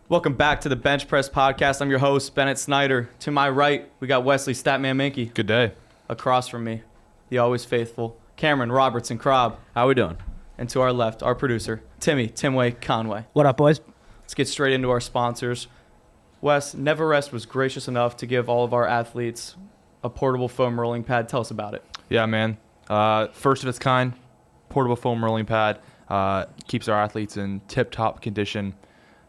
Welcome back to the Bench Press Podcast. I'm your host, Bennett Snyder. To my right, we got Wesley Statman Minky. Good day. Across from me, the always faithful Cameron Robertson Krob. How we doing? And to our left, our producer, Timway Conway. What up, boys? Let's get straight into our sponsors. Wes, Never Rest was gracious enough to give all of our athletes a portable foam rolling pad. Tell us about it. Yeah, man. First of its kind, portable foam rolling pad. Keeps our athletes in tip-top condition.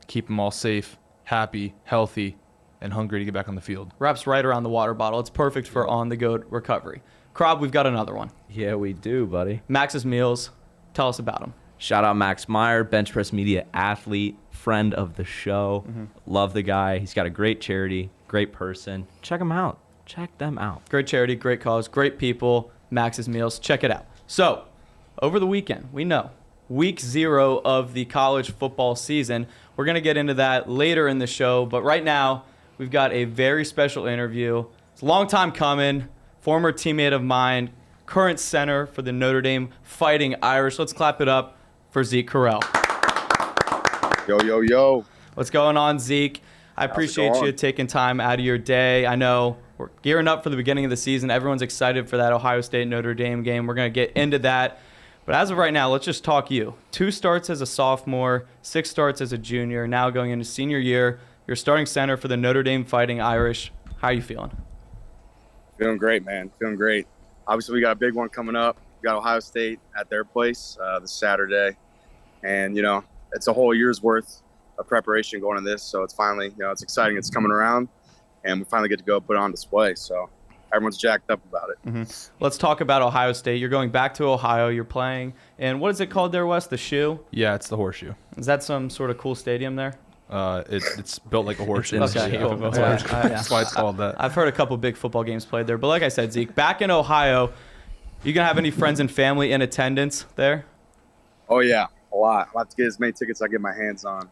Keep them all safe, happy, healthy, and hungry to get back on the field. Wraps right around the water bottle. It's perfect for on-the-go recovery. Krob, we've got another one. Yeah, we do, buddy. Max's Meals. Tell us about them. Shout out Max Meyer, Bench Press Media athlete, friend of the show. Love the guy. He's got a great charity, great person. Check him out. Check them out. Great charity, great cause, great people. Max's Meals. Check it out. So, over the weekend, we know, week 0 of the college football season. We're going to get into that later in the show, but right now, we've got a very special interview. It's a long time coming. Former teammate of mine, current center for the Notre Dame Fighting Irish. Let's clap it up for Zeke Correll. Yo, yo, yo. What's going on, Zeke? I appreciate you taking time out of your day. I know we're gearing up for the beginning of the season. Everyone's excited for that Ohio State-Notre Dame game. We're going to get into that. But as of right now, let's just talk you. 2 starts as a sophomore, 6 starts as a junior, now going into senior year. You're starting center for the Notre Dame Fighting Irish. How are you feeling? Feeling great, man. Feeling great. Obviously, we got a big one coming up. We got Ohio State at their place this Saturday. And, you know, it's a whole year's worth of preparation going into this. So it's finally, you know, it's exciting. It's coming around. And we finally get to go put it on display. So everyone's jacked up about it. Let's talk about Ohio State. You're going back to Ohio. You're playing. And what is it called there, Wes? The Shoe? Yeah, it's the Horseshoe. Is that some sort of cool stadium there? It's built like a horseshoe. Okay, cool. That's why it's called that. I've heard a couple big football games played there. But like I said, Zeke, back in Ohio, you going to have any friends and family in attendance there? Oh, yeah, a lot. I'll have to get as many tickets I get my hands on.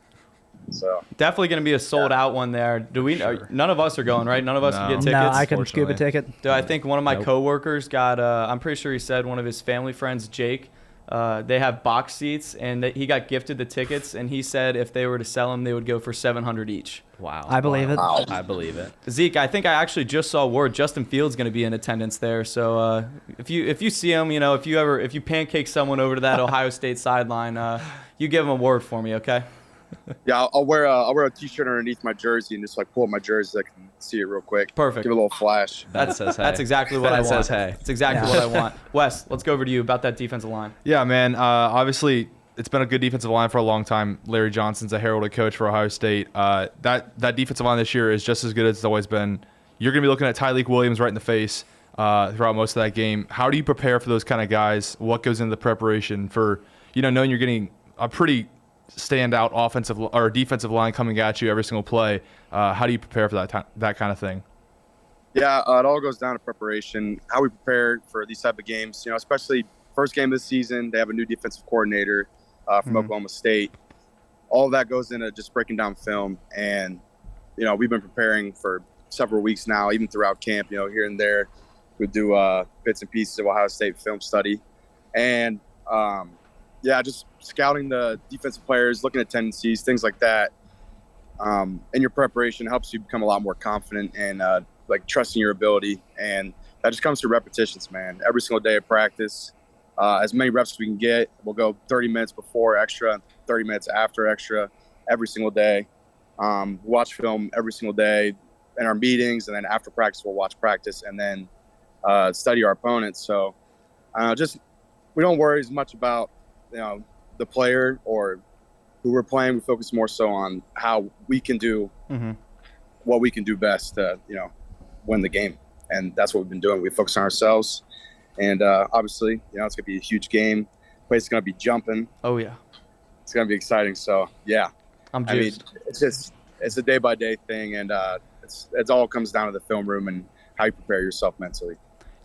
So definitely going to be a sold-out one there. Do we? Sure. None of us are going, right? None of us can get tickets? No, I couldn't scoop a ticket. Dude, I think one of my coworkers got, I'm pretty sure he said one of his family friends, Jake, they have box seats, and he got gifted the tickets, and he said if they were to sell them, they would go for $700 each. Wow. I believe it. Wow. I believe it. Zeke, I think I actually just saw word Justin Fields going to be in attendance there. So if you see him, you know, if you pancake someone over to that Ohio State sideline, you give him a word for me, okay? yeah, I'll wear a T-shirt underneath my jersey and just like pull up my jersey so I can see it real quick. Perfect. Give it a little flash. That says hey. That's exactly what I want. That says hey. That's exactly what I want. Wes, let's go over to you about that defensive line. Yeah, man. Obviously, it's been a good defensive line for a long time. Larry Johnson's a heralded coach for Ohio State. That defensive line this year is just as good as it's always been. You're going to be looking at Tyleik Williams right in the face throughout most of that game. How do you prepare for those kind of guys? What goes into the preparation for, knowing you're getting a pretty standout offensive or defensive line coming at you every single play? How do you prepare for that kind of thing? Yeah, it all goes down to preparation, how we prepare for these type of games. Especially first game of the season, they have a new defensive coordinator from Oklahoma State. All of that goes into just breaking down film. And, we've been preparing for several weeks now, even throughout camp, here and there. We do bits and pieces of Ohio State film study. And, just scouting the defensive players, looking at tendencies, things like that. And your preparation helps you become a lot more confident and trusting your ability. And that just comes through repetitions, man. Every single day of practice, as many reps as we can get. We'll go 30 minutes before extra, 30 minutes after extra, every single day. Watch film every single day in our meetings, and then after practice, we'll watch practice and then study our opponents. So we don't worry as much about the player or who we're playing. We focus more so on how we can do what we can do best to win the game, and that's what we've been doing. We focus on ourselves, and obviously it's gonna be a huge game. The place is gonna be jumping. Oh yeah, it's gonna be exciting. So yeah, I'm juiced. It's a day by day thing, and it all comes down to the film room and how you prepare yourself mentally.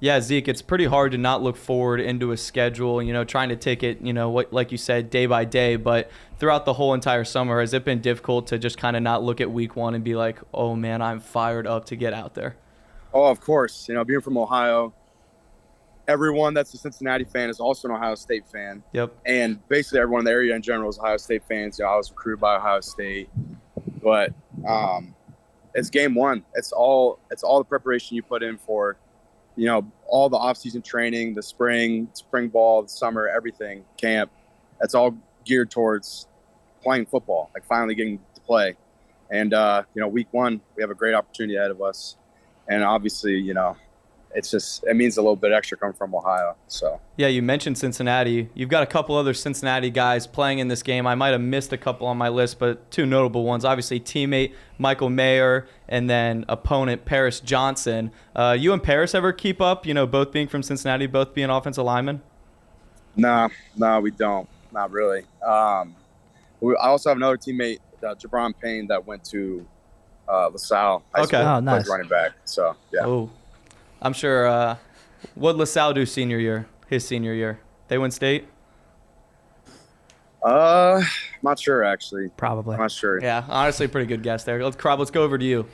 Yeah, Zeke, it's pretty hard to not look forward into a schedule, trying to take it, like you said, day by day. But throughout the whole entire summer, has it been difficult to just kind of not look at week 1 and be like, oh, man, I'm fired up to get out there? Oh, of course. Being from Ohio, everyone that's a Cincinnati fan is also an Ohio State fan. Yep. And basically everyone in the area in general is Ohio State fans. I was recruited by Ohio State. but it's game one. It's all the preparation you put in for, all the off-season training, the spring ball, the summer, everything, camp. It's all geared towards playing football, like finally getting to play. And, week one, we have a great opportunity ahead of us. And obviously, it means a little bit extra coming from Ohio. So Yeah, you mentioned Cincinnati. You've got a couple other Cincinnati guys playing in this game. I might have missed a couple on my list, but two notable ones. Obviously, teammate Michael Mayer and then opponent Paris Johnson. You and Paris ever keep up, both being from Cincinnati, both being offensive linemen? No, we don't. Not really. I also have another teammate, Jabron Payne, that went to LaSalle High School. Oh, nice. Plays running back. So, yeah. Oh, I'm sure. What LaSalle do his senior year? They win state? Not sure, actually. Probably. I'm not sure. Yeah, honestly, pretty good guess there. Let's go over to you.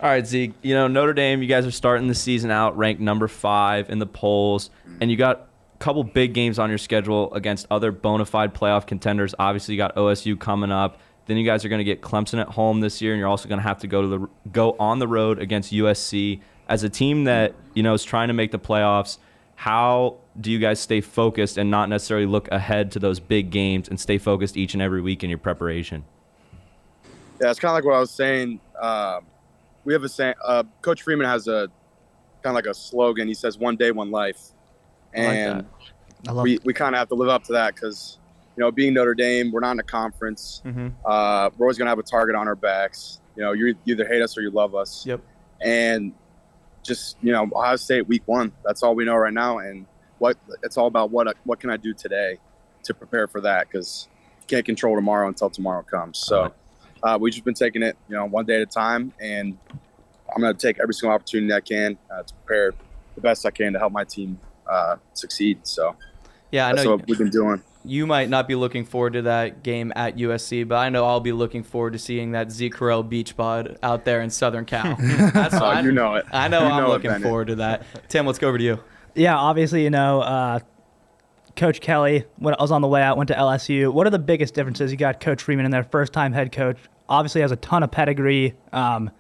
All right, Zeke. Notre Dame, you guys are starting the season out ranked number 5 in the polls, and you got a couple big games on your schedule against other bona fide playoff contenders. Obviously, you got OSU coming up. Then you guys are going to get Clemson at home this year, and you're also going to have to go on the road against USC. As a team that is trying to make the playoffs, how do you guys stay focused and not necessarily look ahead to those big games and stay focused each and every week in your preparation? Yeah, it's kind of like what I was saying. We have a saying. Coach Freeman has a kind of like a slogan. He says, "One day, one life," and we kind of have to live up to that because being Notre Dame, we're not in a conference. Mm-hmm. We're always gonna have a target on our backs. You either hate us or you love us. Yep. And just Ohio State week one. That's all we know right now, and it's all about what can I do today to prepare for that, because you can't control tomorrow until tomorrow comes. So we've just been taking it one day at a time, and I'm going to take every single opportunity I can to prepare the best I can to help my team succeed. So yeah, I that's know what we've been doing. you might not be looking forward to that game at USC, but I know I'll be looking forward to seeing that Zeke Correll beach bod out there in Southern Cal. That's You know it. I know I'm looking Bennett. forward to that. Tim, let's go over to you. Yeah, obviously, Coach Kelly, when I was on the way out, went to LSU. What are the biggest differences? You got Coach Freeman in there, first-time head coach. Obviously has a ton of pedigree. An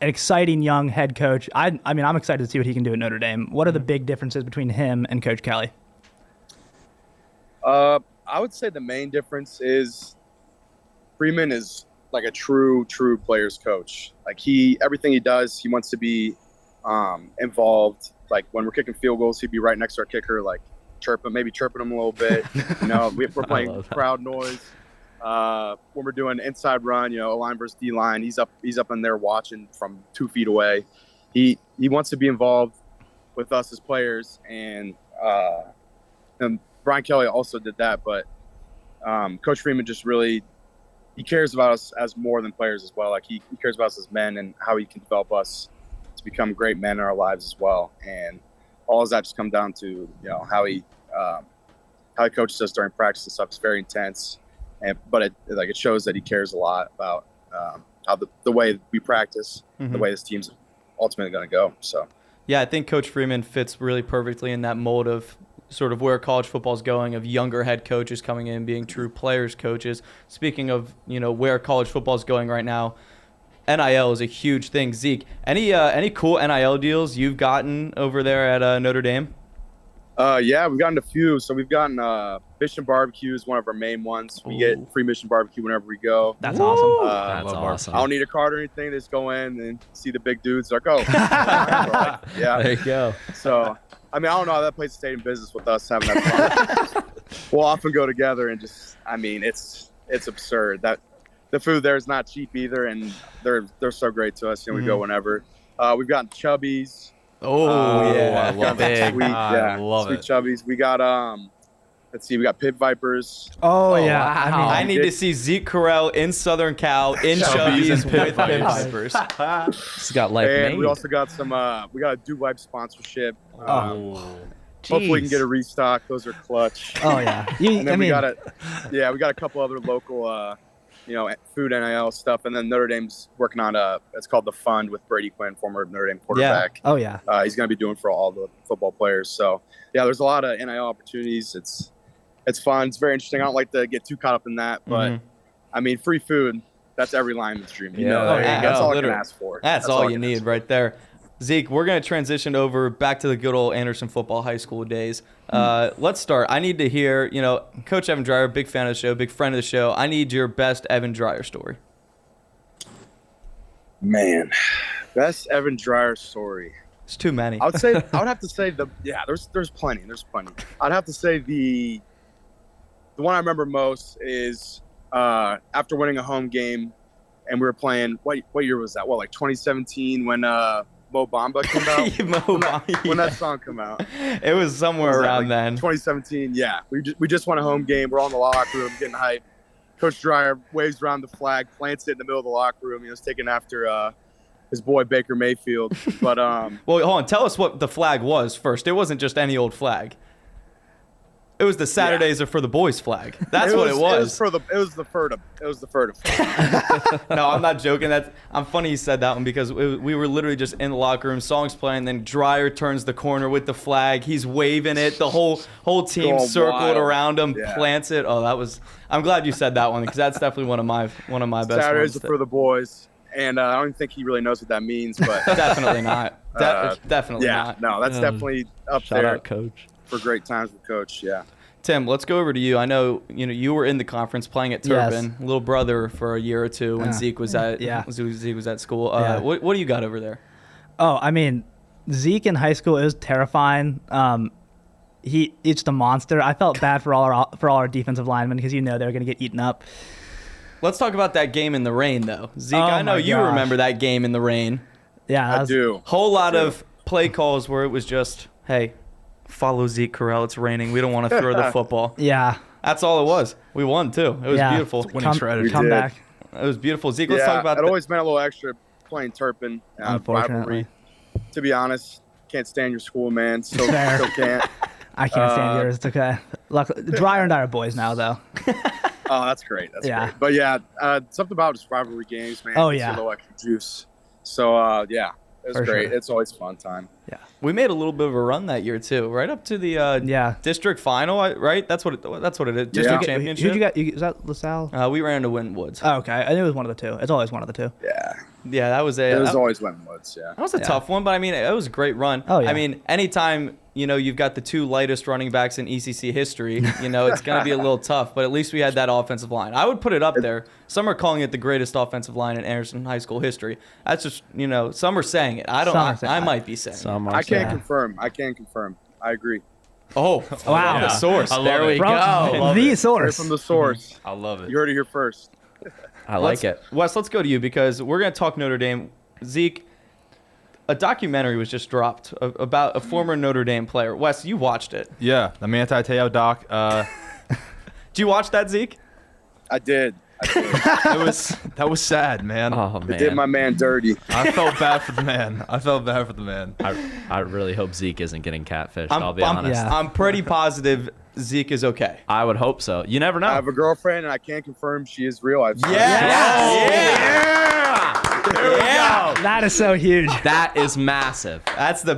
exciting young head coach. I'm excited to see what he can do at Notre Dame. What are the big differences between him and Coach Kelly? I would say the main difference is Freeman is like a true player's coach. Like everything he does, he wants to be involved. Like when we're kicking field goals, he'd be right next to our kicker, like chirping him a little bit. We're playing crowd noise. When we're doing inside run, O-line versus D-line, he's up in there watching from 2 feet away. He wants to be involved with us as players, and Brian Kelly also did that, but Coach Freeman just really he cares about us as more than players as well. Like he cares about us as men and how he can develop us to become great men in our lives as well. And all of that just come down to how he coaches us during practice and stuff. It's very intense, but it shows that he cares a lot about how the way we practice, the way this team's ultimately going to go. So yeah, I think Coach Freeman fits really perfectly in that mold of sort of where college football is going, of younger head coaches coming in being true players coaches. Speaking of where college football is going right now, NIL is a huge thing. Zeke, any cool NIL deals you've gotten over there at Notre Dame? Yeah, we've gotten a few. So we've gotten Mission Barbecue is one of our main ones. We get free Mission Barbecue whenever we go. That's awesome. That's awesome. I don't need a card or anything. Just go in and see the big dudes. Like, oh, yeah. There you go. So, I don't know how that place stayed in business with us having that fun. We'll often go together and just, it's absurd. That the food there is not cheap either, and they're so great to us. We go whenever. We've gotten Chubbies. I love it. Sweet Chubbies. We got let's see, we got Pit Vipers. Oh yeah. Wow. I need to see Zeke Correll in Southern Cal in Chubbies and Pit Vipers. He's got life And made. we also got some we got a Dew Wipe sponsorship. Hopefully we can get a restock. Those are clutch. Oh yeah. And then we got a couple other local food NIL stuff, and then Notre Dame's working on it's called The Fund with Brady Quinn, former Notre Dame quarterback. Oh yeah. He's going to be doing for all the football players. So yeah, there's a lot of NIL opportunities. It's fun. It's very interesting. I don't like to get too caught up in that, but free food. that's every lineman's dream. You Yeah, know, there you that's go. all I can Literally. ask for. That's all I you can need ask for. right there. Zeke, we're going to transition over back to the good old Anderson football high school days. Let's start. I need to hear, Coach Evan Dreyer, big fan of the show, big friend of the show. I need your best Evan Dreyer story. Man, best Evan Dreyer story. It's too many. I would have to say there's plenty. I'd have to say the one I remember most is after winning a home game, and we were playing. What year was that? Like 2017 when Mo Bamba came out. When that song came out. It was somewhere around then. 2017. Yeah, we just won a home game. We're all in the locker room getting hyped. Coach Dreyer waves around the flag, plants it in the middle of the locker room. It's taken after his boy Baker Mayfield. But well, hold on. Tell us what the flag was first. It wasn't just any old flag. It was the Saturdays are for the boys flag. That's what it was. It was the Furta flag. No, I'm not joking. I'm funny you said that one because we were literally just in the locker room, songs playing, then Dreyer turns the corner with the flag. He's waving it. The whole team Going circled wild. around him, Yeah. plants it. Oh, that was. I'm glad you said that one because that's definitely one of my best Saturdays ones. are for the boys, and I don't even think he really knows what that means, but Definitely not. Definitely yeah, not. no, that's definitely up Shout there out, Coach. for great times with Coach. Yeah. Tim, let's go over to you. I know you were in the conference playing at Turpin, little brother for a year or two when Zeke was at Zeke was at school. What do you got over there? Oh, I mean, Zeke in high school is terrifying. It's the monster. I felt bad for all our defensive linemen because they were going to get eaten up. Let's talk about that game in the rain, though. Zeke, Oh I know my you gosh. remember that game in the rain. Yeah, I do. Whole lot of play calls where it was just, hey, follow Zeke Correll. It's raining. We don't want to throw the football. Yeah. That's all it was. We won, too. It was beautiful. Winning strategy. Come did. back. It was beautiful. Zeke, let's talk about it that. always meant a little extra playing Turpin. Unfortunately. Rivalry. To be honest, can't stand your school, man. Still Fair. can't. I can't stand yours. It's okay. Look, Dreyer and I are boys now, though. Oh, that's great. That's Yeah. great. But yeah, something about just rivalry games, man. Oh, Gives you yeah. a little extra juice. So yeah, it was For great. sure. It's always a fun time. We made a little bit of a run that year, too, right up to the district final, right? That's what it is. District Yeah. championship. Who'd you got? Is that LaSalle? We ran into Winton Woods. Oh, okay. I knew it was one of the two. It's always one of the two. Yeah, Yeah, that was it was that always Winton Woods. Yeah. was a tough one, but I mean, it was a great run. Oh, yeah. I mean, anytime you've got the two lightest running backs in ECC history, it's going to be a little tough. But at least we had that offensive line. I would put it up there. Some are calling it the greatest offensive line in Anderson High School history. That's just some are saying it. I don't. Some are saying I it. might be saying. Some I are can't saying- confirm. I agree. Oh, Wow. The source. I love There we it. go. From the Hear source. from the source. I love it. You heard it here first. I like it. Wes, let's go to you because we're going to talk Notre Dame. Zeke, a documentary was just dropped about a former Notre Dame player. Wes, you watched it. Yeah, the Manti Te'o doc. Did you watch that, Zeke? I did. That was sad, man. Oh It did my man, man dirty. I felt bad for the man. I really hope Zeke isn't getting catfished. I'll be honest. yeah. I'm pretty positive Zeke is okay. I would hope so. You never know. I have a girlfriend, and I can't confirm she is real. I've Yeah. That is so huge. That is massive. That's the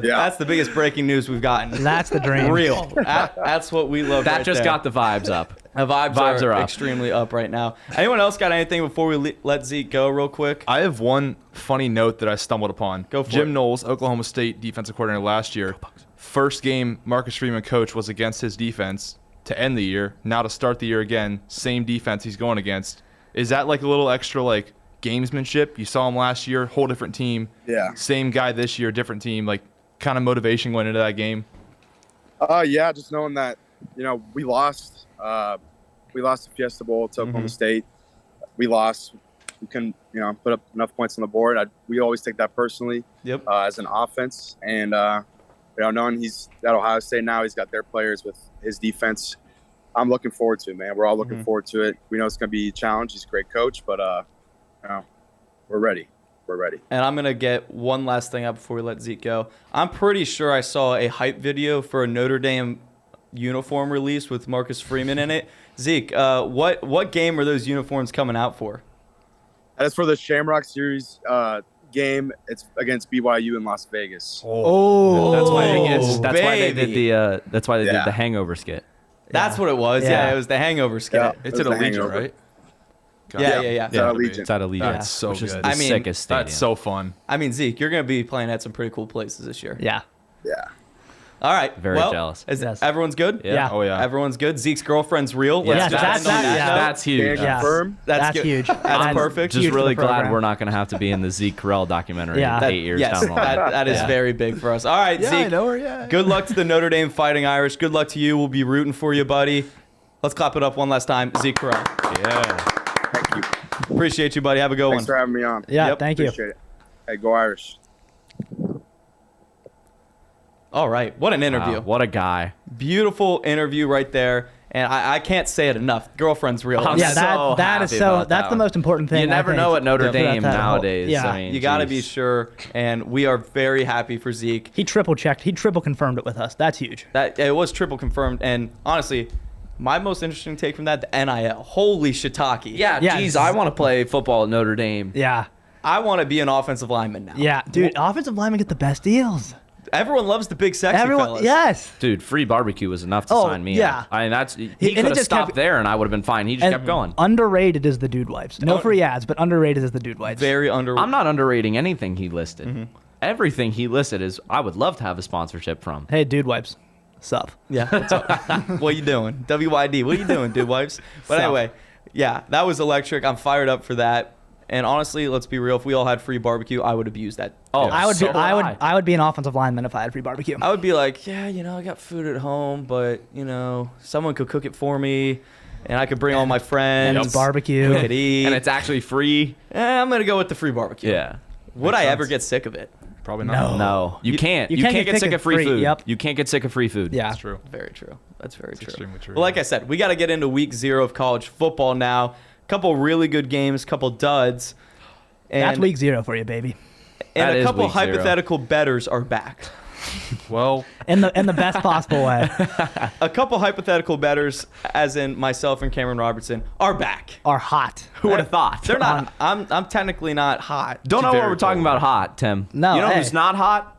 biggest breaking news we've gotten. That's the dream. Real. That's what we love. That right just there. got the vibes up. The vibes Vibes are are up. extremely up right now. Anyone else got anything before we let Zeke go real quick? I have one funny note that I stumbled upon. Go for Jim it. Knowles, Oklahoma State defensive coordinator last year. First game Marcus Freeman coach was against his defense to end the year. Now to start the year again, same defense he's going against. Is that like a little extra like gamesmanship? You saw him last year, whole different team. Yeah. Same guy this year, different team. Like kind of motivation going into that game. Yeah, just knowing that, we lost. We lost the Fiesta Bowl to Oklahoma State. We lost. We couldn't, put up enough points on the board. We always take that personally. Yep. As an offense, and knowing he's at Ohio State now, he's got their players with his defense. I'm looking forward to it, man. We're all looking forward to it. We know it's going to be a challenge. He's a great coach, but we're ready. We're ready. And I'm going to get one last thing up before we let Zeke go. I'm pretty sure I saw a hype video for a Notre Dame uniform release with Marcus Freeman in it. Zeke, what game are those uniforms coming out for? As for the Shamrock Series game, it's against BYU in Las Vegas. Oh, That's why they baby. did Yeah. the hangover skit. That's what it was. Yeah, Yeah. it was the hangover skit. Yeah. It's It at was the Allegiant, hangover. right? Yeah. It's at Allegiant. It's at Allegiant. That's so which is good. the I mean, sickest stadium. That's so fun. I mean, Zeke, you're going to be playing at some pretty cool places this year. Yeah. Yeah. All right. Very well, jealous. Yes. Everyone's good? Yeah. Oh yeah. Everyone's good. Zeke's girlfriend's real. Yeah, Let's that's- just end on that- that yeah. note. That's huge. Can Yeah. confirm. That's That's good. huge. That's That's perfect. Just huge for really the glad program. we're not going to have to be in the Zeke Correll documentary Yeah. 8 years yes, down the line. that is Yeah. very big for us. All right, Yeah, Zeke. I know her. Yeah. Good luck to the Notre Dame Fighting Irish. Good luck to you. We'll be rooting for you, buddy. Let's clap it up one last time. Zeke Correll. Yeah. Thank you. Appreciate you, buddy. Have a good Thanks one. for having me on. Yeah, Yep, thank you. Appreciate it. Hey, go Irish. All right. What an interview. Wow, what a guy. Beautiful interview right there. And I can't say it enough. Girlfriend's real. I'm Yeah, so that is happy so. about That's that the one. most important thing. You never I think, know at Notre throughout Dame that whole- nowadays. Yeah. I mean, You got to geez. be sure. And we are very happy for Zeke. He triple checked. He triple confirmed it with us. That's huge. That it was triple confirmed. And honestly, my most interesting take from that, the NIL. Holy shiitake. Yeah, Yeah, geez, it's- I want to play football at Notre Dame. Yeah. I want to be an offensive lineman now. Yeah, dude. Offensive linemen get the best deals. Everyone loves the big sexy Everyone. fellas. Yes. Dude, free barbecue was enough to Oh, sign me yeah. up. I mean, that's he And it could have just stopped kept- there and I would have been fine. He just And kept going. Underrated is the dude wipes. No Oh. free ads, but underrated is the dude wipes. Very under. I'm not underrating anything he listed. Mm-hmm. Everything he listed is I would love to have a sponsorship from. Hey, dude wipes. Sup. Yeah. What's up? What you doing? WYD. What you doing, dude wipes? But Sup. anyway, yeah, that was electric. I'm fired up for that. And honestly, let's be real. If we all had free barbecue, I would abuse that. Oh, Yeah. I would be an offensive lineman if I had free barbecue. I would be like, yeah, I got food at home, but someone could cook it for me, and I could bring all my friends. And it's barbecue. We could eat. And it's actually free. I'm gonna go with the free barbecue. Yeah. Would Makes I ever sense. get sick of it? Probably not. No, you can't. you You can't can't get get sick of free food. Yep. You can't get sick of free food. Yeah. That's true. Very true. That's very true. extremely true, Well, like yeah. I said, we got to get into week 0 of college football now. Couple really good games, couple duds. And, That's week 0 for you, baby. and That a is couple week 0. hypothetical bettors are back. Well, In the best possible way. A couple hypothetical bettors, as in myself and Cameron Robertson, are back. Are hot. Who would have thought? They're not. I'm technically not hot. Don't know what Very we're talking cold. about hot, Tim. No, You know hey. who's not hot?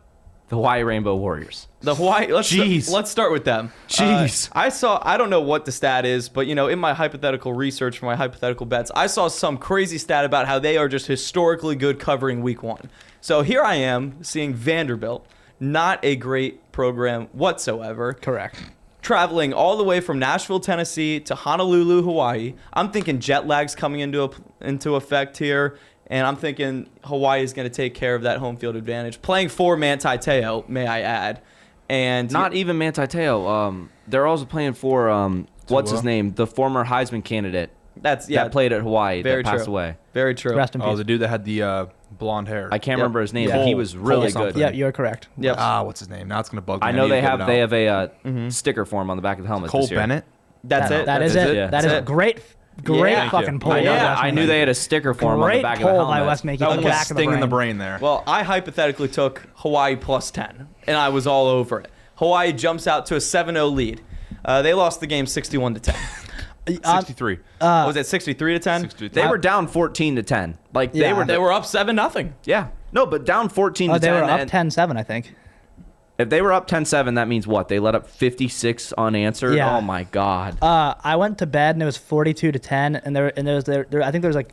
The Hawaii Rainbow Warriors. The Hawaii. Jeez. Let's start with them. Jeez. I don't know what the stat is, but in my hypothetical research for my hypothetical bets, I saw some crazy stat about how they are just historically good covering week 1. So here I am seeing Vanderbilt, not a great program whatsoever. Correct. Traveling all the way from Nashville, Tennessee to Honolulu, Hawaii. I'm thinking jet lag's coming into effect here. And I'm thinking Hawaii is going to take care of that home field advantage. Playing for Manti Te'o, may I add. And Not even Manti Te'o. They're also playing for what's his Tua? name? The former Heisman candidate that played at Hawaii Very that passed true. away. Very true. Rest in oh, peace. the dude that had the blonde hair. I can't Yep. remember his name, Yeah. but he was really Cole good. something. Yeah, you're correct. Yep. What's his name? Now it's gonna bug me. I know need to they get have it they out. have a sticker for him on the back of the helmet. Cole this year. Bennett. That's it. That is That's it. it, yeah. That is That's a it. great Yeah. fucking Thank pull. you. Yeah, Wes I knew Mackey. they had a sticker for him on the Great back of the pull by helmet. Wes Mackey That on one the was back of the sting in the brain. brain there. Well, I hypothetically took Hawaii plus 10, and I was all over it. Hawaii jumps out to a 7-0 lead. They lost the game 61-10. 63. Was it 63-10? 63. They were down 14-10. Like Yeah. They were up 7-0. yeah. No, but down 14 Oh, to they 10. were up and 10-7, I think. If they were up 10-7, that means what? They let up 56 unanswered. Yeah. Oh my god. I went to bed and it was 42-10, and there I think there was like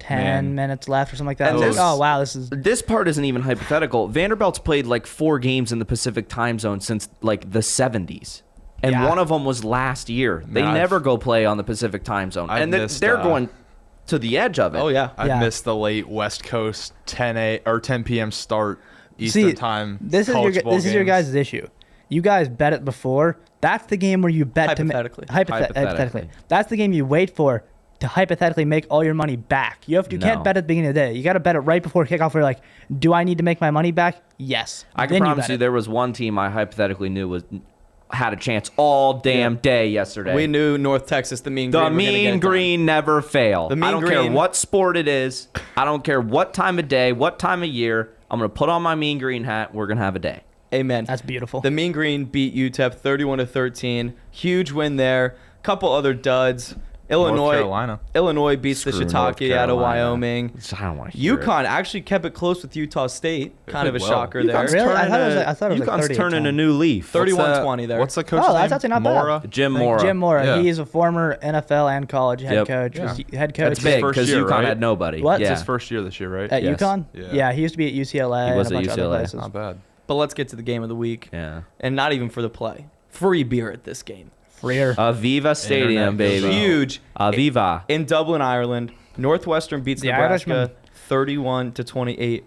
10 Man. minutes left or something like that. And I was this- like, oh wow, this is This part isn't even hypothetical. Vanderbilt's played like 4 games in the Pacific time zone since like the 70s. And Yeah. one of them was last year. They Man, never go play on the Pacific time zone. I've And they're missed, going to the edge of it. Oh, yeah. I Yeah. missed the late West Coast 10 p.m. start Eastern See, time. This is college ball this is your games. guys' issue. You guys bet it before. That's the game where you bet Hypothetically. hypothetically. That's the game you wait for to hypothetically make all your money back. You No. can't bet at the beginning of the day. You got to bet it right before kickoff. Where you're like, do I need to make my money back? Yes. I can Then promise bet you it. there was one team I hypothetically knew had a chance all damn day yesterday. We knew North Texas, the Mean Green. The were gonna get Mean it done. Green never fail. The Mean I don't care Green- what sport it is. I don't care what time of day, what time of year. I'm going to put on my Mean Green hat. We're going to have a day. Amen. That's beautiful. The Mean Green beat UTEP 31-13. Huge win there. Couple other duds. Carolina. Illinois beats the Screw North Shiitake out of Carolina. Wyoming. I don't want to hear it. UConn actually kept it close with Utah State. Kind of a Well, shocker there. UConn's Really? I turning thought it was a- like- I thought it was like UConn's 38-10. turning a new leaf. 31-20 there. What's the coach's Oh, name? that's actually not bad. Mora? Jim Mora. Jim Mora. Yeah. He's a former NFL and college head Yep. coach. Yeah. Was head coach That's big first because year, UConn right? had nobody. What? Yeah. It's his first year this year, right? at Yes. UConn. Yeah. He used to be at UCLA He was and a at bunch of other UCLA. places. Not bad. But let's get to the game of the week. Yeah. And not even for the play. Free beer at this game. Freer. Aviva Stadium, Internet goes baby. out. Huge. Aviva. In Dublin, Ireland, Northwestern beats The Nebraska Irishman. 31-28.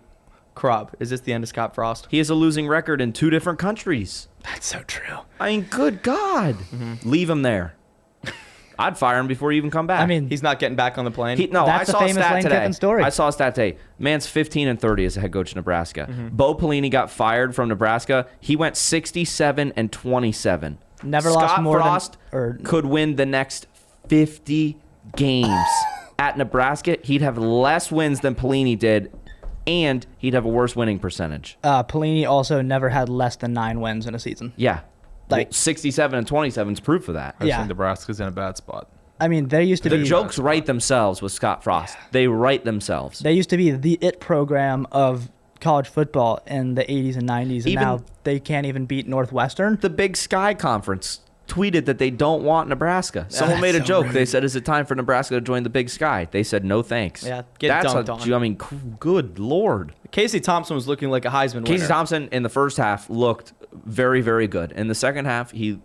Krob, is this the end of Scott Frost? He has a losing record in 2 different countries. That's so true. I mean, good God. Leave him there. I'd fire him before you even come back. I mean, He's not getting back on the plane. No, That's I the saw a famous stat Lane today. Kiffin story. I saw a stat today. Man's 15-30 as a head coach in Nebraska. Bo Pelini got fired from Nebraska. He went 67-27. Never Scott lost more Frost than or could win the next 50 games at Nebraska. He'd have less wins than Pelini did, and he'd have a worse winning percentage. Pelini also never had less than 9 wins in a season. Yeah, Like- 67-27 is proof of that. I Yeah. think Nebraska's in a bad spot. I mean, there used to The be jokes write themselves with Scott Frost. They write themselves. They used to be the it program of college football in the 80s and 90s, and Even- now they can't even beat Northwestern. The Big Sky Conference tweeted that they don't want Nebraska. Someone made a so joke. rude. They said, "Is it time for Nebraska to join the Big Sky?" They said, "No, thanks." Yeah, get That's dunked on. I mean, good lord. Casey Thompson was looking like a Heisman winner. Casey Thompson in the first half looked very, very good. In the second half, he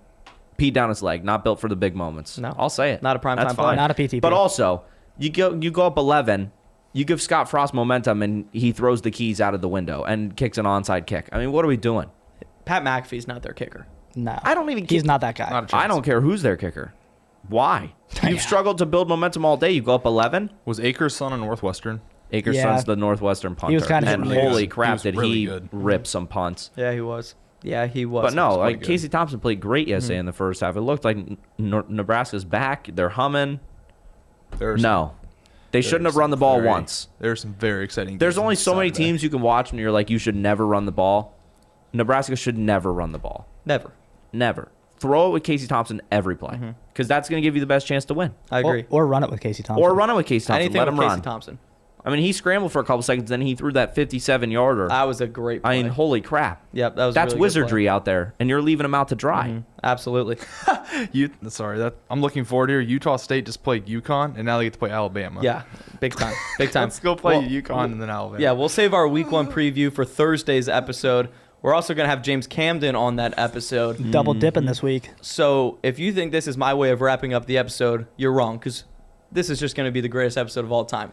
peed down his leg. Not built for the big moments. No. I'll say it. Not a primetime That's play. fine. Not a PTP. But also, you go up 11. You give Scott Frost momentum, and he throws the keys out of the window and kicks an onside kick. I mean, what are we doing? Pat McAfee's not their kicker. No, I don't even. He's not that guy. Not a chance. I don't care who's their kicker. Why? You've Yeah. struggled to build momentum all day. You go up 11. Was Akers' son on Northwestern? Akerson's Yeah. the Northwestern punter. He was kinda and hitting the holy news. crap, He was did really he good. rip some punts. Yeah, he was. Yeah, he was. But no, pretty like good. Casey Thompson played great yesterday in the first half. It looked like Nebraska's back. They're humming. There's No, they shouldn't have run the ball once. There's some very exciting. There's games only on so many Saturday. teams you can watch, and you're like, you should never run the ball. Nebraska should never run the ball. Never. Never. Throw it with Casey Thompson every play, because that's going to give you the best chance to win. I agree. Or run it with Casey Thompson. Or run it with Casey Thompson. Anything Let with him Casey run. Thompson. I mean, he scrambled for a couple seconds, then he threw that 57-yarder. That was a great play. I mean, holy crap. Yep, that was a That's really good wizardry out there, and you're leaving him out to dry. play. Absolutely. I'm looking forward here. Utah State just played UConn, and now they get to play Alabama. Yeah, big time. Big time. Let's go play Well, UConn and then Alabama. Yeah, we'll save our week 1 preview for Thursday's episode. We're also going to have James Camden on that episode. double dipping this week. So if you think this is my way of wrapping up the episode, you're wrong, because this is just going to be the greatest episode of all time.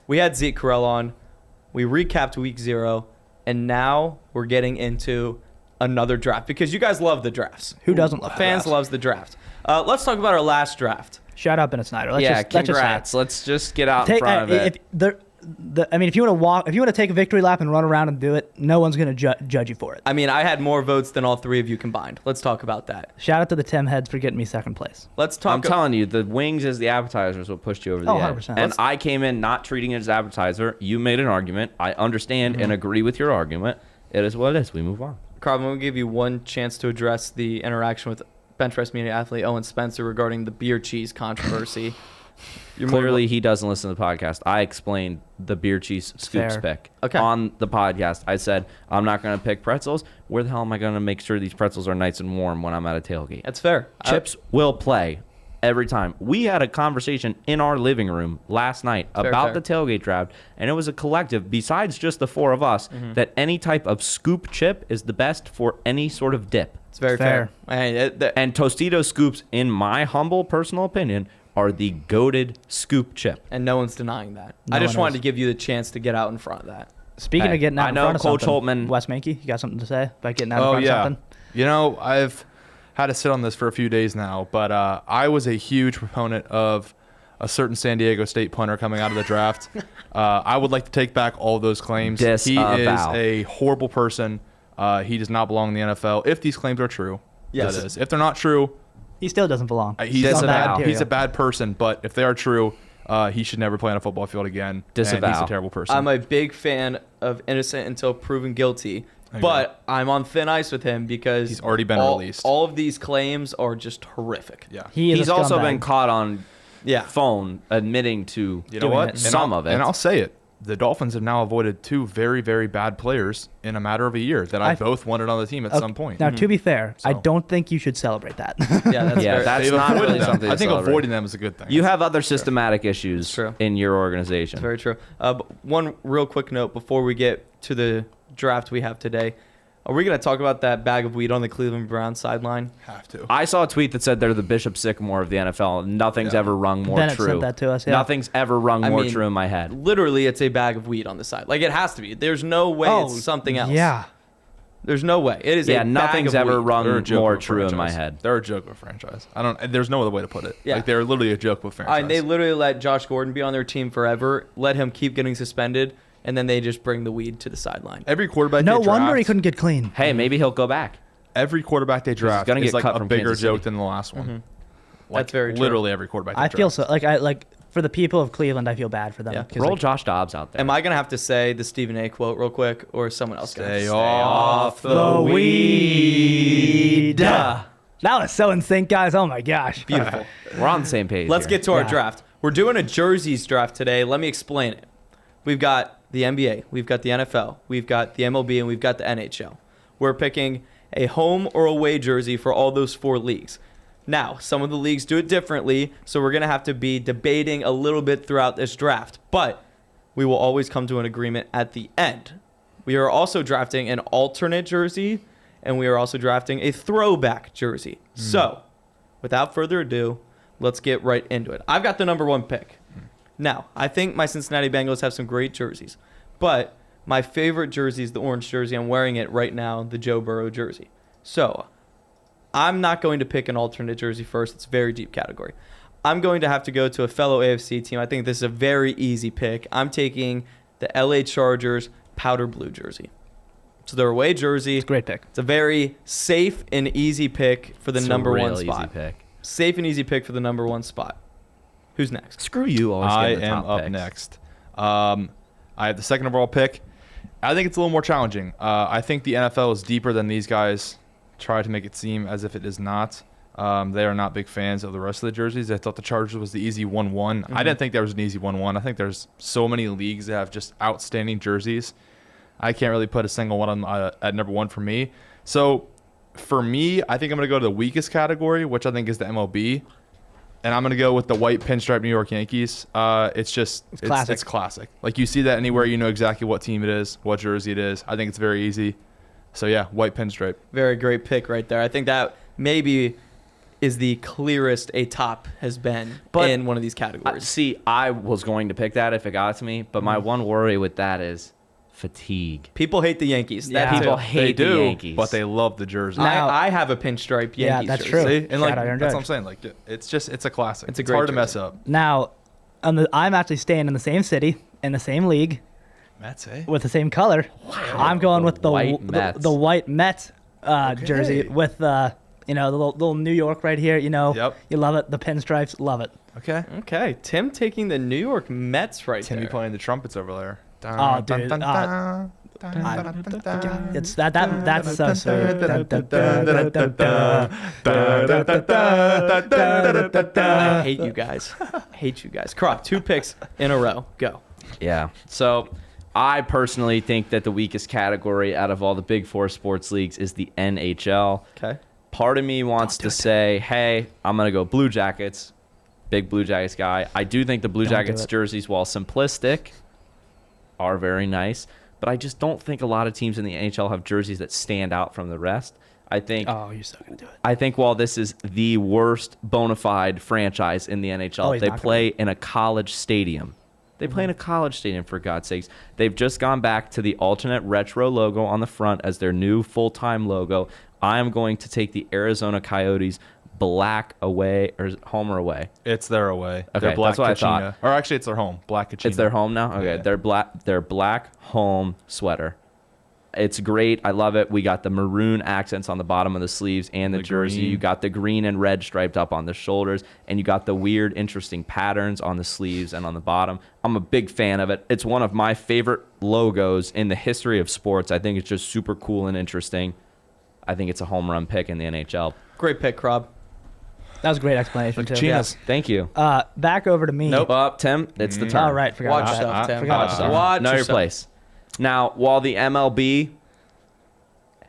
We had Zeke Correll on. We recapped week 0. And now we're getting into another draft, because you guys love the drafts. Who doesn't love Fans drafts? loves the draft. Let's talk about our last draft. Shout out Bennett Snyder. Let's Yeah, just, let's just say it. congrats. Let's just get out in Take, front of it. I mean, if you want to take a victory lap and run around and do it, no one's going to judge you for it. I mean, I had more votes than all 3 of you combined. Let's talk about that. Shout out to the Tim Heads for getting me second place. Let's talk. I'm telling you, the wings as the appetizer is what pushed you over the Oh, edge. 100%. And I came in not treating it as appetizer. You made an argument. I understand and agree with your argument. It is what it is. We move on. Carl, I'm going to give you one chance to address the interaction with bench press media athlete Owen Spencer regarding the beer cheese controversy. Clearly, he doesn't listen to the podcast. I explained the beer cheese scoops Fair. pick Okay. on the podcast. I said, I'm not going to pick pretzels. Where the hell am I going to make sure these pretzels are nice and warm when I'm at a tailgate? That's fair. Chips will play every time. We had a conversation in our living room last night about fair. the tailgate draft, and it was a collective, besides just the 4 of us, that any type of scoop chip is the best for any sort of dip. It's very fair. And Tostitos scoops, in my humble personal opinion, are the goated scoop chip. And no one's denying that. No I just one wanted is. to give you the chance to get out in front of that. Speaking Hey, of getting out I in know front of Coach something, Holtman- Wes Mankey, you got something to say about getting out in Oh front yeah. of something? You know, I've had to sit on this for a few days now, but I was a huge proponent of a certain San Diego State punter coming out of the draft. I would like to take back all those claims. He is Disavow. a horrible person. He does not belong in the NFL. If these claims are true, Yes. that is. If they're not true, He still doesn't belong. he's Disavow. he's a bad person. But if they are true, he should never play on a football field again. And Disavow. he's a terrible person. I'm a big fan of innocent until proven guilty. But I'm on thin ice with him because He's already been released. All of these claims are just horrific. yeah. He is He's a also scumbag. been caught on phone admitting to You know what? some of it. And I'll say it. The Dolphins have now avoided 2 very, very bad players in a matter of a year that I both wanted on the team at some point. Now, to be fair, I So- don't think you should celebrate that. Yeah, that's Yeah, very, that's They've not avoided really them. something to I think celebrate. avoiding them is a good thing. You have other systematic issues True. in your organization. very true. But one real quick note before we get to the draft we have today. Are we going to talk about that bag of weed on the Cleveland Browns sideline? have to. I saw a tweet that said they're the Bishop Sycamore of the NFL. Nothing's Yeah. ever rung more Bennett true. sent that to us, yeah. Nothing's ever rung I more mean, true in my head. Literally, it's a bag of weed on the side. Like, it has to be. There's no way it's something else. Yeah. There's no way. It is a Yeah, bag nothing's of ever weed. rung They're a joke more of a true in my franchise. head. They're a joke of a franchise. There's no other way to put it. Yeah. Like, they're literally a joke of a franchise. And they literally let Josh Gordon be on their team forever, let him keep getting suspended, and then they just bring the weed to the sideline. Every quarterback No they wonder he draft, couldn't get clean. Hey, maybe he'll go back. every quarterback they draft gonna is get like cut a from bigger Kansas joke City. than the last one. Like, That's very true. literally every quarterback. I they feel draft. so like for the people of Cleveland, I feel bad for them. Yeah. 'cause, Roll like, Josh Dobbs out there. Am I going to have to say the Stephen A. quote real quick, or is someone else going to? Stay off the weed. That was so in sync, guys. Oh my gosh. Beautiful. We're on the same page. Let's here. get to our Yeah. draft. We're doing a jerseys draft today. Let me explain it. We've got the NBA, we've got the NFL, we've got the MLB, and we've got the NHL. We're picking a home or away jersey for all those 4 leagues. Now, some of the leagues do it differently, so we're going to have to be debating a little bit throughout this draft, but we will always come to an agreement at the end. We are also drafting an alternate jersey, and we are also drafting a throwback jersey. So, without further ado, let's get right into it. I've got the number 1 pick. Now, I think my Cincinnati Bengals have some great jerseys, but my favorite jersey is the orange jersey. I'm wearing it right now, the Joe Burrow jersey. So, I'm not going to pick an alternate jersey first. It's a very deep category. I'm going to have to go to a fellow AFC team. I think this is a very easy pick. I'm taking the LA Chargers powder blue jersey. So their away jersey. Great pick. It's a very safe and easy pick for the It's a number real 1 easy spot. pick. Safe and easy pick for the number 1 spot. Who's next? Screw you. Always I getting the am top up picks. next. I have the second overall pick. I think it's a little more challenging. I think the NFL is deeper than these guys try to make it seem as if it is not. They are not big fans of the rest of the jerseys. I thought the Chargers was the easy 1-1. I didn't think there was an easy 1-1. I think there's so many leagues that have just outstanding jerseys. I can't really put a single one on at number 1 for me. So for me, I think I'm going to go to the weakest category, which I think is the MLB. And I'm going to go with the white pinstripe New York Yankees. It's classic. It's classic. Like, you see that anywhere, you know exactly what team it is, what jersey it is. I think it's very easy. So, yeah, white pinstripe. Very great pick right there. I think that maybe is the clearest a top has been But in one of these categories. See, I was going to pick that if it got to me, but my one worry with that is fatigue. People hate the Yankees. Yeah. That People too. hate They the do, Yankees. but they love the jersey. Now- I have a pinstripe Yankees Yeah, that's jersey. true. See? And, like, Shout out Aaron that's Judge. what I'm saying. Like, it's a classic. It's a It's great hard to jersey. mess up. Now, I'm actually staying in the same city, in the same league, That's it. with the same color. I'm going with the white the, Mets. the white Mets jersey with the little New York right here. Yep. You love it. The pinstripes, love it. Okay. Okay, Tim taking the New York Mets right Timmy there. playing the trumpets over there. Oh, dude, It's that's so sweet. I hate you guys. Hate you guys. Croc, 2 picks in a row. Go. Yeah. So I personally think that the weakest category out of all the big 4 sports leagues is the NHL. Okay. Part of me wants to say, hey, I'm going to go Blue Jackets. Big Blue Jackets guy. I do think the Blue Don't do Jackets it. jerseys, while simplistic, are very nice. But I just don't think a lot of teams in the NHL have jerseys that stand out from the rest. I think Oh, you're still gonna do it. I think while this is the worst bona fide franchise in the NHL, Oh, he's they not play in a college stadium. They play in a college stadium, for God's sakes. They've just gone back to the alternate retro logo on the front as their new full-time logo. I am going to take the Arizona Coyotes black away, or is it home or away? It's their away. Okay, They're black that's what I thought. Kachina. Or actually, it's their home. Black Kachina. It's their home now? Okay, Yeah. their black home sweater. It's great. I love it. We got the maroon accents on the bottom of the sleeves and the jersey. green. You got the green and red striped up on the shoulders, and you got the weird, interesting patterns on the sleeves and on the bottom. I'm a big fan of it. It's one of my favorite logos in the history of sports. I think it's just super cool and interesting. I think it's a home run pick in the NHL. Great pick, Rob. That was a great explanation, too. Chinas. Thank you. Back over to me. Nope. Up, Tim. It's the turn. All right, forgot Watch about that. yourself, Tim. Forgot about that. Watch Know your yourself. place. Now, while the MLB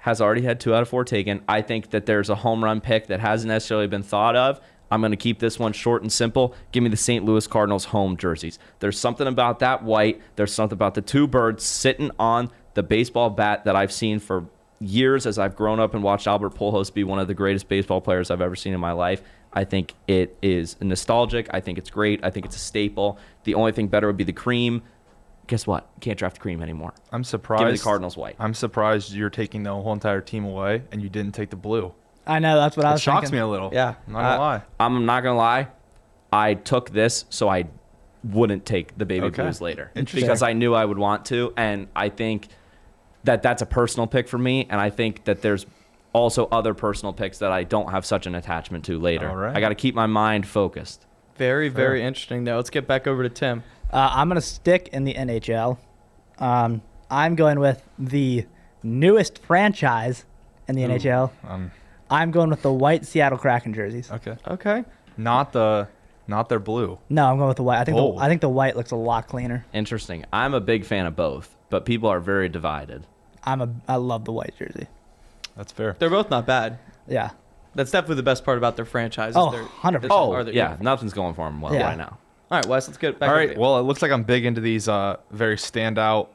has already had 2 out of 4 taken, I think that there's a home run pick that hasn't necessarily been thought of. I'm going to keep this one short and simple. Give me the St. Louis Cardinals home jerseys. There's something about that white. There's something about the 2 birds sitting on the baseball bat that I've seen for years as I've grown up and watched Albert Pujols be one of the greatest baseball players I've ever seen in my life. I think it is nostalgic. I think it's great. I think it's a staple. The only thing better would be the cream. Guess what? You can't draft the cream anymore. I'm surprised. Give me the Cardinals white. I'm surprised you're taking the whole entire team away and you didn't take the blue. I know, that's what I It was shocks thinking. me a little. Yeah. I'm not gonna lie. I'm not going to lie. I took this so I wouldn't take the baby blues later. Interesting. Because I knew I would want to. And I think that that's a personal pick for me. And I think that there's also other personal picks that I don't have such an attachment to later. All right. I got to keep my mind focused. Very, very interesting, though. Let's get back over to Tim. I'm going to stick in the NHL. I'm going with the newest franchise in the NHL. I'm going with the white Seattle Kraken jerseys. Okay. Okay. Not their blue. No, I'm going with the white. Bold. I think the white looks a lot cleaner. Interesting. I'm a big fan of both, but people are very divided. I love the white jersey. That's fair. They're both not bad. Yeah. That's definitely the best part about their franchise. Oh, Their, 100%. Oh, their yeah. uniform. Nothing's going for them well Yeah. right now. All right, Wes, let's get back All over right. here. Well, it looks like I'm big into these very standout,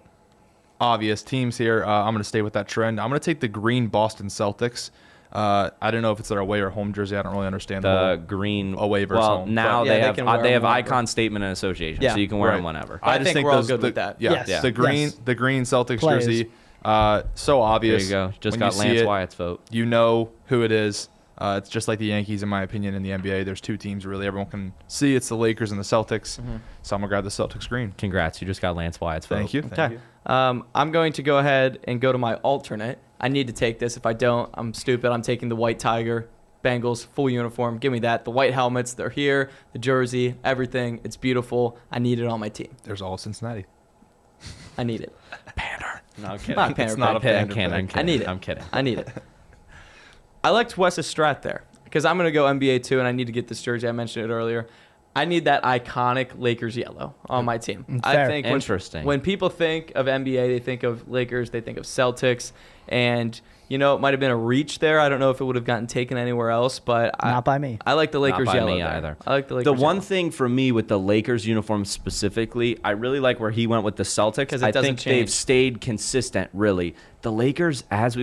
obvious teams here. I'm going to stay with that trend. I'm going to take the green Boston Celtics. I don't know if it's their away or home jersey. I don't really understand The green away versus well, home. now But, yeah, they they have can wear they have them whenever. icon statement and association, Yeah. so you can wear Right. them whenever. I think we're all good the, with that. Yeah, Yes. the green, Yes. the green Celtics Plays. jersey. So There obvious. you go. Just When got you see Lance it, Wyatt's vote. You know who it is. It's just like the Yankees, in my opinion, in the NBA. There's 2 teams really everyone can see. It's the Lakers and the Celtics. So I'm gonna grab the Celtics green. Congrats, you just got Lance Wyatt's vote. Thank you. Okay. I'm going to go ahead and go to my alternate. I need to take this. If I don't, I'm stupid. I'm taking the white Tiger Bengals full uniform. Give me that. The white helmets, they're here. The jersey, everything. It's beautiful. I need it on my team. There's all of Cincinnati. I need it. Pander. No, I'm kidding. Not pander It's not a pick. I'm pander kidding. I'm pick. kidding. I need it. I'm kidding. I need it. I liked Wes's strat there because I'm going to go NBA too, and I need to get this jersey. I mentioned it earlier. I need that iconic Lakers yellow on my team. I Fair. think Interesting. when people think of NBA, they think of Lakers, they think of Celtics, and it might have been a reach there. I don't know if it would have gotten taken anywhere else, but Not by me. I like the Lakers Not by yellow me there. either. I like the Lakers The one yellow. thing for me with the Lakers uniform specifically, I really like where he went with the Celtics. 'Cause it I doesn't think they've change. stayed consistent, really. The Lakers, as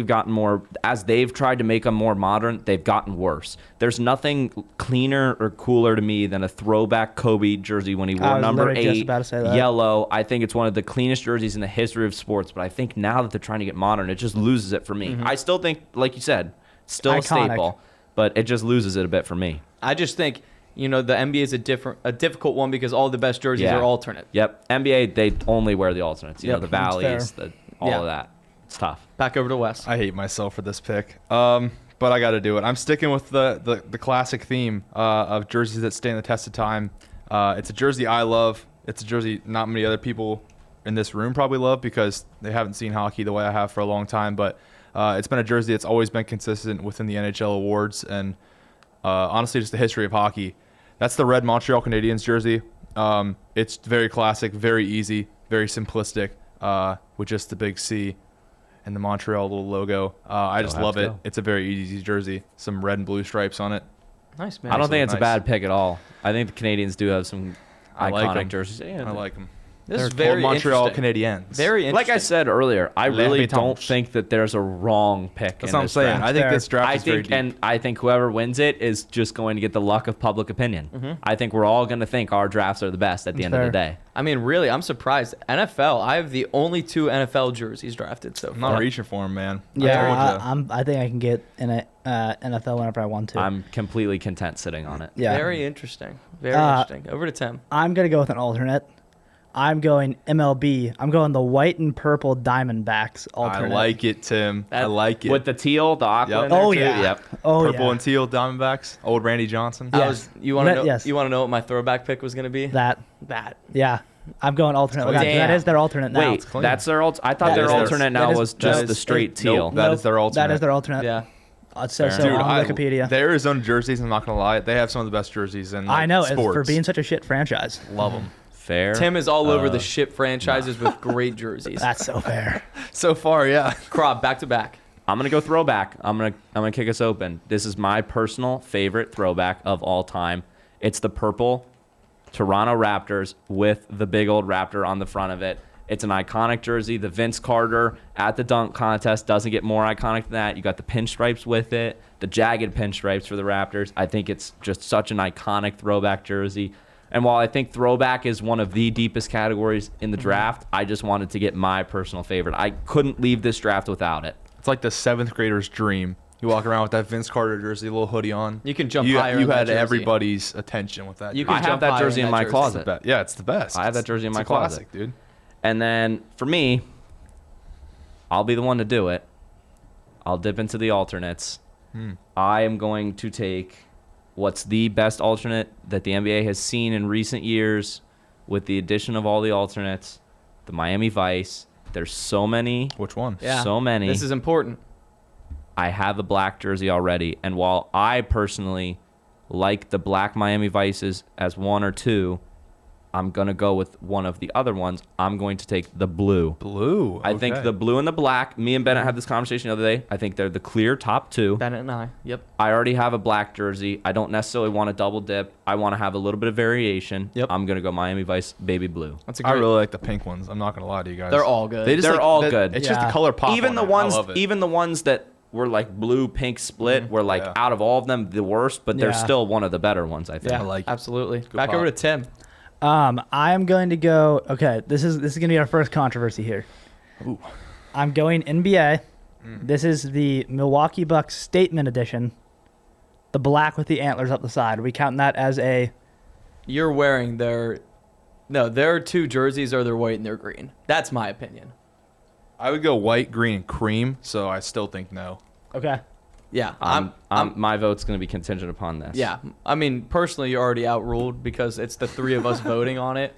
they've tried to make them more modern, they've gotten worse. There's nothing cleaner or cooler to me than a throwback Kobe jersey when he I wore was number literally just 8, about to say that. yellow. I think it's one of the cleanest jerseys in the history of sports, but I think now that they're trying to get modern, it just loses it for me. Mm-hmm. I still think, like you said, still Iconic. a staple, but it just loses it a bit for me. I just think the NBA is a difficult one because all the best jerseys Yeah. are alternate. Yep. NBA, they only wear the alternates. You Yep. know, the That's valleys, all Yeah. of that. It's tough. Back over to Wes. I hate myself for this pick. But I got to do it. I'm sticking with the classic theme of jerseys that stand the test of time. It's a jersey I love. It's a jersey not many other people in this room probably love because they haven't seen hockey the way I have for a long time. But it's been a jersey that's always been consistent within the NHL awards and honestly just the history of hockey. That's the red Montreal Canadiens jersey. It's very classic, very easy, very simplistic with just the big C and the Montreal little logo. I just have love to it. go. It's a very easy jersey. Some red and blue stripes on it. Nice, man. I don't think it's nice. a bad pick at all. I think the Canadians do have some I like iconic 'em. jerseys. Yeah, I like them. This They're is very called Montreal interesting. Canadiens. Very interesting. like I said earlier, I Les really Bétons. don't think that there's a wrong pick. That's in what I'm this saying. draft. I think Fair. this draft I is very think, deep. and I think whoever wins it is just going to get the luck of public opinion. I think we're all going to think our drafts are the best at the end of the Fair. day. I mean, really, I'm surprised. NFL, I have the only 2 NFL jerseys drafted so I'm far. not reaching for him, man. Yeah, I told I think I can get in a NFL whenever I want to. I'm completely content sitting on it. yeah. Very interesting. Very Uh, interesting. Over to Tim. I'm going to go with an alternate. I'm going MLB. I'm going the white and purple Diamondbacks I alternate. like it, Tim. I That- like it. With the teal, the aqua Yep. in there Oh, too. yeah. Yep. Oh, Purple yeah. and teal Diamondbacks. Old Randy Johnson. Yes. You want to know? Yes. You want to know what my throwback pick was going to be? That. That. Yeah. I'm going alternate. clean. That Damn. is their alternate now. Wait, clean. that's their I thought That their is their- alternate now that is- was that just is- the straight Nope. teal. That is their alternate. That is their alternate. Yeah. It says so Fair Dude, on Wikipedia. the Arizona jerseys, I'm not going to lie, they have some of the best jerseys in I know, it's sports. for being such a shit franchise. Love them. Fair. Tim is all over the shit franchises with great jerseys. That's so fair. So far, yeah. Krob, back to back. I'm gonna go throwback. I'm gonna kick us open. This is my personal favorite throwback of all time. It's the purple Toronto Raptors with the big old Raptor on the front of it. It's an iconic jersey. The Vince Carter at the dunk contest doesn't get more iconic than that. You got the pinstripes with it, the jagged pinstripes for the Raptors. I think it's just such an iconic throwback jersey. And while I think throwback is one of the deepest categories in the draft, I just wanted to get my personal favorite. I couldn't leave this draft without it. It's like the 7th grader's dream. You walk around with that Vince Carter jersey, little hoodie on. You can jump you, higher. You in that had jersey. everybody's attention with that. You jersey. can I have jump that higher jersey in that my jersey. closet. Yeah, it's the best. I have that jersey in It's my a closet. classic, dude. And then for me, I'll be the one to do it. I'll dip into the alternates. I am going to take what's the best alternate that the NBA has seen in recent years with the addition of all the alternates, the Miami Vice. There's so many. Which one? Yeah. So many. This is important. I have a black jersey already. And while I personally like the black Miami Vices as 1 or 2, I'm going to go with one of the other ones. I'm going to take the blue. Blue. I think okay. the blue and the black, me and Bennett had this conversation the other day. I think they're the clear top 2. Bennett and I. Yep. I already have a black jersey. I don't necessarily want to double dip. I want to have a little bit of variation. Yep. I'm going to go Miami Vice baby blue. That's a I great. really like the pink ones. I'm not gonna lie to you guys. They're all good. They just, They're like, all that- good. It's just the Yeah. color pop. Even on the it. I love it. ones that were like blue pink split were like Yeah. out of all of them the worst, but they're Yeah. still one of the better ones, I think. Yeah, I like it. absolutely. Good Back pop. over to Tim. I am going to go. Okay, this is gonna be our first controversy here. Ooh. I'm going NBA. This is the Milwaukee Bucks Statement Edition. The black with the antlers up the side. Are we counting that as a? You're wearing their. No, their 2 jerseys are their white and their green. That's my opinion. I would go white, green, and cream. So I still think no. Okay. Yeah, My vote's going to be contingent upon this. Yeah, I mean, personally, you're already outruled because it's the 3 of us voting on it.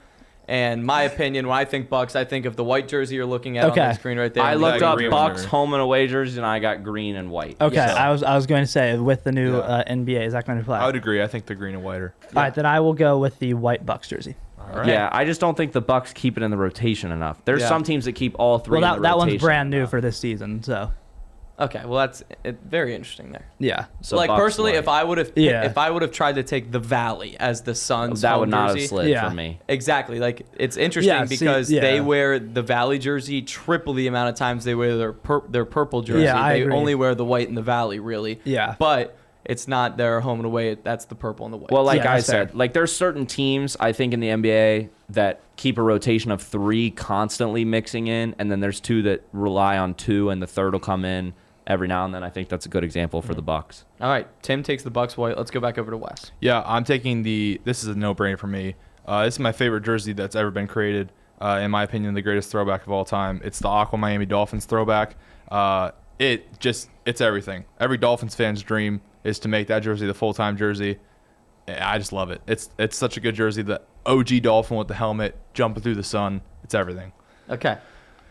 And my opinion, when I think Bucks, I think of the white jersey you're looking at Okay. on the screen right there. I And looked got up green Bucks under. home and away jerseys, and I got green and white. Okay. Yeah. I was going to say with the new Yeah. NBA, is that going to apply? I would agree. I think the green and white are. All right, then I will go with the white Bucks jersey. All right. Yeah, I just don't think the Bucks keep it in the rotation enough. There's Yeah. some teams that keep all 3 Well, in that the rotation. one's brand new for this season, so Okay, well, that's very interesting there. yeah. So like Bucks personally, white. if I would have, Yeah. if I would have tried to take the Valley as the Suns, that home would not jersey, have slid Yeah. for me. Exactly. Like it's interesting Yeah, see, because yeah. they wear the Valley jersey triple the amount of times they wear their purple jersey. Yeah, I they agree. only wear the white and the Valley, really. Yeah. But it's not their home and away. That's the purple and the white. Well, like Yeah, I that's fair. said, like there's certain teams I think in the NBA that keep a rotation of 3 constantly mixing in, and then there's 2 that rely on 2, and the third will come in every now and then. I think that's a good example for the Bucks. All right, Tim takes the Bucks white. Let's go back over to Wes. Yeah, I'm taking the. This is a no-brainer for me. This is my favorite jersey that's ever been created. In my opinion, the greatest throwback of all time. It's the Aqua Miami Dolphins throwback. It's everything. Every Dolphins fan's dream is to make that jersey the full-time jersey. I just love it. It's such a good jersey. The OG Dolphin with the helmet jumping through the sun. It's everything. Okay.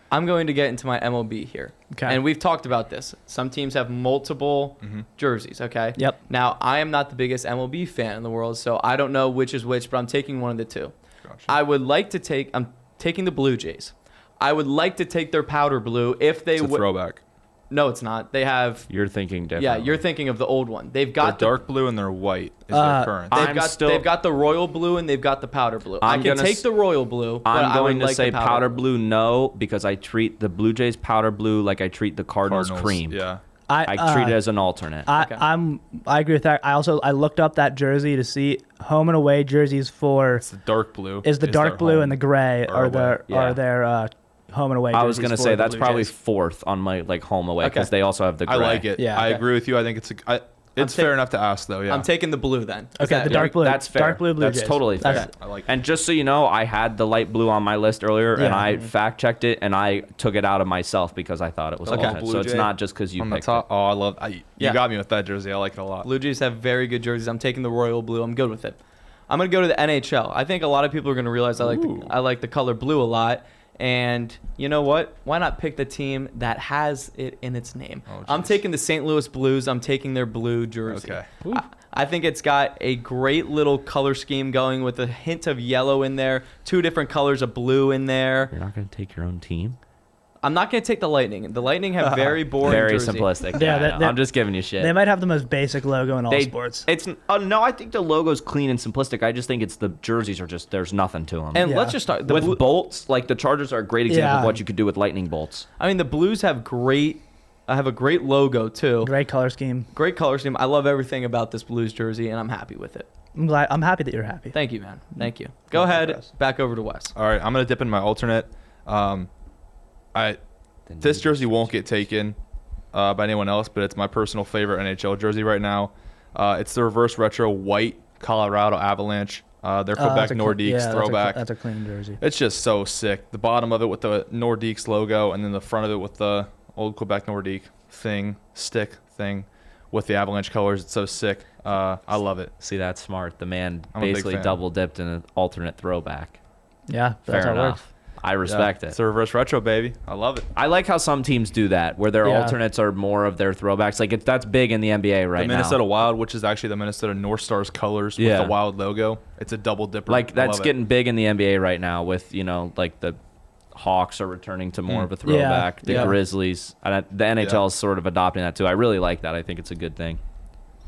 I'm going to get into my MLB here. Okay. And we've talked about this. Some teams have multiple jerseys, okay? Yep. Now, I am not the biggest MLB fan in the world, so I don't know which is which, but I'm taking one of the 2. Gotcha. I'm taking the Blue Jays. I would like to take their powder blue if they It's a would. throwback. No, it's not. They have. You're thinking different. Yeah, you're thinking of the old one. They've They're got the dark blue and they're white. Is their current. They've got the royal blue and they've got the powder blue. I I'm can gonna take the royal blue, but I'm I going would to like say the powder blue no, because I treat the Blue Jays powder blue like I treat the Cardinals cream. Yeah. I treat it as an alternate. Okay. I agree with that. I looked up that jersey to see home and away jerseys for It's the dark blue. is the dark their blue home and the gray or are away. their home and away jerseys. I was going to for say the that's Blue probably Jays. 4th on my like home away because Okay. they also have the gray. I like it. Yeah. I Okay. agree with you. I think it's fair enough to ask though. Yeah. I'm taking the blue then. Is Okay, that- the dark blue. That's fair. Dark blue Blue That's Jays. totally fair. That's- I like it. And just so you know, I had the light blue on my list earlier, and Yeah. I fact checked it, and I took it out of myself because I thought it was Okay. alternate. Blue So it's Jay not just because you on the picked top. it. Oh, I love. You Yeah. got me with that jersey. I like it a lot. Blue Jays have very good jerseys. I'm taking the royal blue. I'm good with it. I'm going to go to the NHL. I think a lot of people are going to realize I like the color blue a lot. And you know what? Why not pick the team that has it in its name? Oh, I'm geez. taking the St. Louis Blues. I'm taking their blue jersey. Okay. I think it's got a great little color scheme going with a hint of yellow in there, 2 different colors of blue in there. You're not going to take your own team? I'm not going to take the Lightning. The Lightning have very boring Very jersey. simplistic. Yeah, Yeah, I'm just giving you shit. They might have the most basic logo in all sports. It's no, I think the logo's clean and simplistic. I just think it's the jerseys are just there's nothing to them. And Yeah. let's just start with bolts, like the Chargers are a great example Yeah. of what you could do with lightning bolts. I mean, the Blues have a great logo too. Great color scheme. Great color scheme. I love everything about this Blues jersey, and I'm happy with it. I'm happy that you're happy. Thank you, man. Thank you. Go ahead. Wes. Back over to Wes. All right, I'm gonna dip in my alternate. This jersey won't get taken by anyone else, but it's my personal favorite NHL jersey right now. It's the reverse retro white Colorado Avalanche. Their Quebec Nordiques throwback. That's a clean jersey. It's just so sick. The bottom of it with the Nordiques logo, and then the front of it with the old Quebec Nordique stick thing with the Avalanche colors. It's so sick. I love it. See, that's smart. The man I'm a big basically fan. double dipped in an alternate throwback. Yeah, that's Fair how it works. enough. I respect It's it. a reverse retro, baby. I love it. I like how some teams do that, where their Yeah. alternates are more of their throwbacks. Like that's big in the NBA right The now. Minnesota Wild, which is actually the Minnesota North Stars colors Yeah. with the Wild logo. It's a double dipper. Like I that's love it. getting big in the NBA right now with, like the Hawks are returning to more of a throwback. The Yeah. Grizzlies. And the NHL is sort of adopting that too. I really like that. I think it's a good thing.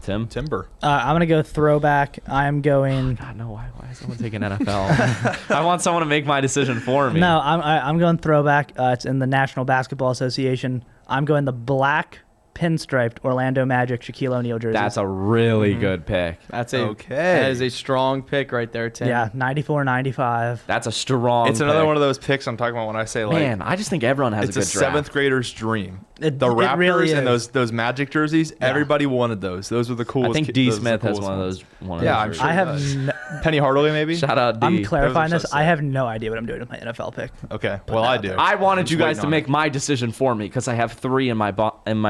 Tim? Timber. I'm gonna go throwback. I'm going. God, no. Why is someone taking NFL? I want someone to make my decision for me. No, I'm going throwback. It's in the National Basketball Association. I'm going the black pinstriped Orlando Magic Shaquille O'Neal jersey. That's a really good pick. That's Okay. That is a strong pick right there, Tim. yeah, 94, 95. That's a strong It's another pick. one of those picks I'm talking about when I say like Man, I just think everyone has it's a a good draft. seventh grader's dream. The It Raptors really and is. those Magic jerseys, everybody wanted those. Those were the coolest. I think those D. were the Smith has coolest one of ones. those. Yeah, I'm sure. I he have. does. No, Penny Hardaway, maybe. Shout out D. I'm clarifying Those are this. so I sick. have no idea what I'm doing with my NFL pick. Okay, well I do. I wanted I'm you just guys to waiting make on my decision for me because I have 3 in my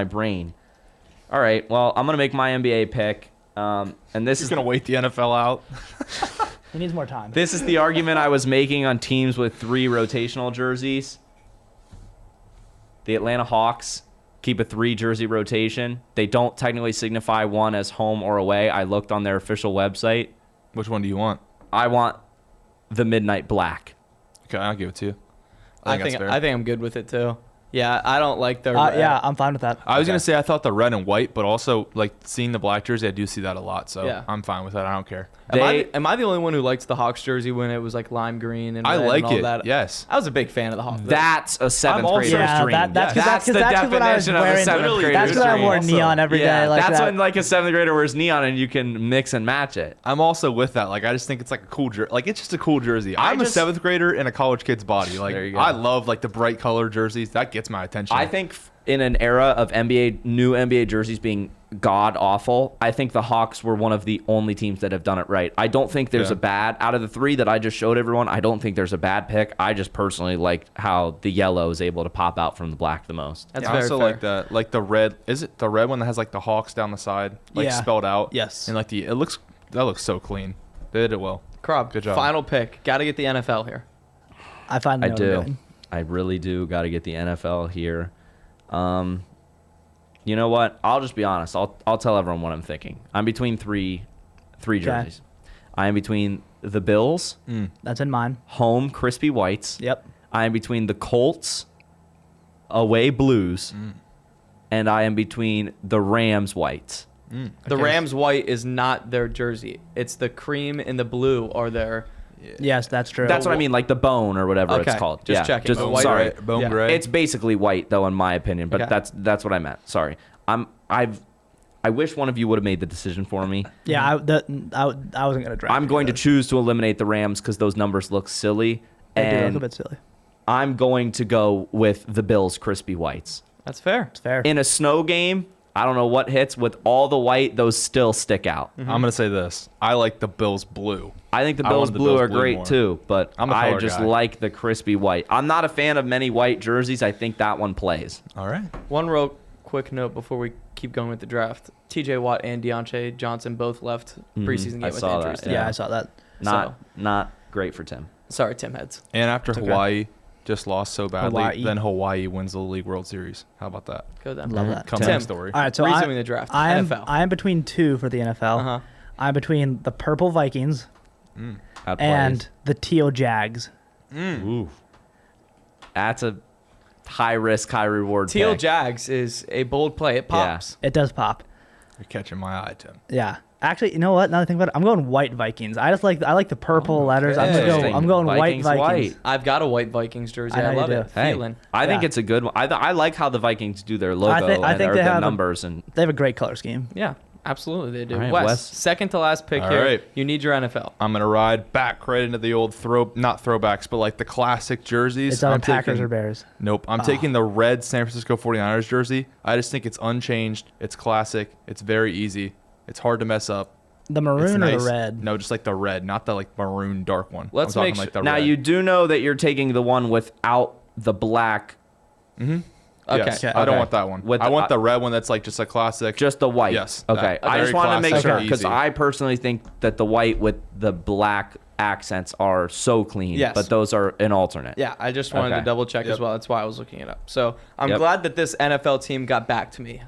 brain. All right, well, I'm gonna make my NBA pick, and this You're is gonna wait the NFL out. He needs more time. this is the argument I was making on teams with 3 rotational jerseys. The Atlanta Hawks keep a 3 jersey rotation. They don't technically signify one as home or away. I looked on their official website. Which one do you want? I want the midnight black. Okay, I'll give it to you. I that's think fair. I'm good with it too. Yeah, I don't like the Yeah, I'm fine with that. I was Okay. gonna say I thought the red and white, but also like seeing the black jersey, I do see that a lot. So Yeah. I'm fine with that. I don't care. Am I the only one who likes the Hawks jersey when it was like lime green and I red like and all it. that? Yes. I was a big fan of the Hawks. That's a 7th also- grader's Yeah, dream. that's That's the what I was definition of a wearing. 7th grader's That's because I dream. wore Also. neon every day. Yeah, Like that's that. when like a 7th grader wears neon and you can mix and match it. I'm also with that. Like I just think it's like a cool jersey. Like it's just a cool jersey. I'm a 7th grader in a college kid's body. Like There you go. I love like the bright color jerseys. That gets my attention. I think in an era of new NBA jerseys being god awful, I think the Hawks were one of the only teams that have done it right. I don't think there's Yeah. a bad out of the 3 that I just showed everyone. I don't think there's a bad pick. I just personally liked how the yellow is able to pop out from the black the most. That's I very also fair. like that. Like the red. Is it the red one that has like the Hawks down the side, like Yeah. spelled out? Yes. And like that looks so clean. They did it well. Krob, Good job. Final pick. Got to get the NFL here. I find. I do. I really do. Got to get the NFL here. You know what? I'll just be honest. I'll tell everyone what I'm thinking. I'm between three jerseys. I am between the Bills, That's in mine. home crispy whites. Yep. I am between the Colts, away blues, and I am between the Rams whites. The Rams white is not their jersey. It's the cream and the blue are their. Yes, that's true. That's what I mean, like the bone or whatever Okay, it's called. just yeah, checking. Just, The white- sorry, Bone Yeah. gray. it's basically white though, in my opinion. But Okay. that's what I meant. Sorry, I wish one of you would have made the decision for me. Yeah, I wasn't gonna draft. I'm going to choose to eliminate the Rams because those numbers look silly, They do look a and bit silly. I'm going to go with the Bills crispy whites. That's fair. It's fair. In a snow game, I don't know what hits with all the white; those still stick out. I'm gonna say this. I like the Bills blue. I think the I Bills wanted the blue Bills are blue great more. too, but I'm a I color just guy. like the crispy white. I'm not a fan of many white jerseys. I think that one plays. All right. One real quick note before we keep going with the draft. T.J. Watt and Deontay Johnson both left preseason game I with saw injuries. that, today. yeah, I saw that. Not great for Tim. Sorry, Tim Heads. And after It's okay. Hawaii, just lost so badly. Hawaii. Then Hawaii wins the League World Series. How about that? Go down. Love that. Comeback Tim. story. All right, so Resuming the draft. I am NFL. I am between two for the NFL. Uh-huh. I'm between the purple Vikings That and plays. the teal Jags. Ooh. That's a high risk, high reward. Teal pick. Jags is a bold play. It pops. It does pop. You're catching my eye, Tim. Yeah. Actually, you know what? Now that I think about it, I'm going white Vikings. I like the purple letters. I'm Interesting. going white Vikings. White. I've got a white Vikings jersey. I know I you love do. it. Hey, Feeling. I think Yeah. it's a good one. I like how the Vikings do their logo I think or they the have numbers and They have a great color scheme. Yeah, absolutely they do. All right, Wes, Wes. second to last pick All here. right. You need your NFL. I'm gonna ride back right into the old not throwbacks, but like the classic jerseys. It's either I'm Packers taking- or Bears. Nope. I'm taking the red San Francisco 49ers jersey. I just think it's unchanged. It's classic. It's very easy. It's hard to mess up. The It's maroon or nice. the red? No, just like the red, not the like maroon dark one. Let's I'm talking make sure- like the now red. you do know that you're taking the one without the black, Okay. Yes. Okay. I don't Okay. want that one. With I the- want the red one that's like just a classic. just the white. Yes, Okay. that- I very just wanted to make classic sure and because easy. I personally think that the white with the black accents are so clean. Yes. But those are an alternate. Yeah, I just wanted Okay. to double check as Yep. well. That's why I was looking it up. So I'm Yep. glad that this NFL team got back to me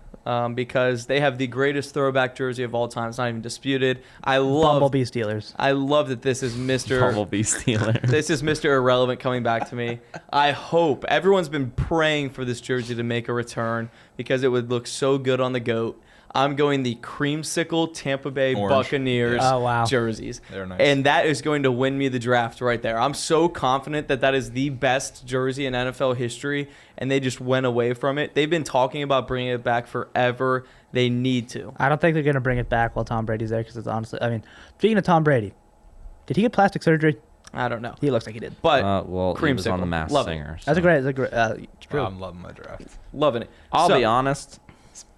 because they have the greatest throwback jersey of all time. It's not even disputed. I love Bumblebee Steelers. that this is Mr. Bumblebee Steelers. This is Mr. Irrelevant coming back to me. I hope everyone's been praying for this jersey to make a return because it would look so good on the GOAT. I'm going the creamsicle Tampa Bay Orange. Buccaneers Oh, wow. jerseys. They're nice. And that is going to win me the draft right there. I'm so confident that that is the best jersey in NFL history, and they just went away from it. They've been talking about bringing it back forever. They need to. I don't think they're going to bring it back while Tom Brady's there because it's honestly, I mean, speaking of Tom Brady, did he get plastic surgery? I don't know. He looks like he did. But Well, he was on the creamsicle. Masked Love it. Singer. That's a so. great, it's true. I'm loving my draft. Loving it. I'll So- be honest.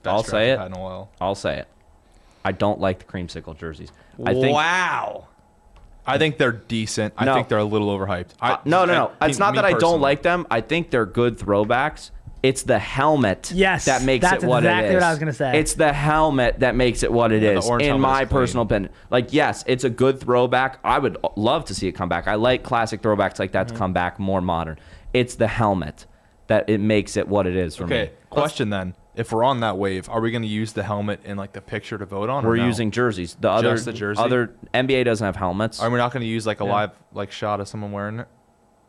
Best I'll draft say I've it. had in a while. I'll say it. I don't like the creamsicle jerseys. I think Wow. I think they're decent. I No. think they're a little overhyped. no. It's not me that I don't personally. like them. I think they're good throwbacks. It's the helmet Yes, that makes that's it what it is. exactly what I was gonna say. It's the helmet that makes it what it Yeah, the is, orange in helmet my is clean. personal opinion. Like, yes, it's a good throwback. I would love to see it come back. I like classic throwbacks like that to come back more modern. It's the helmet that it makes it what it is for Okay, me. question then. If we're on that wave, are we going to use the helmet in like the picture to vote on? or We're no? using jerseys. The other Just the jersey? other NBA doesn't have helmets. Are we not going to use like a Yeah. live like shot of someone wearing it?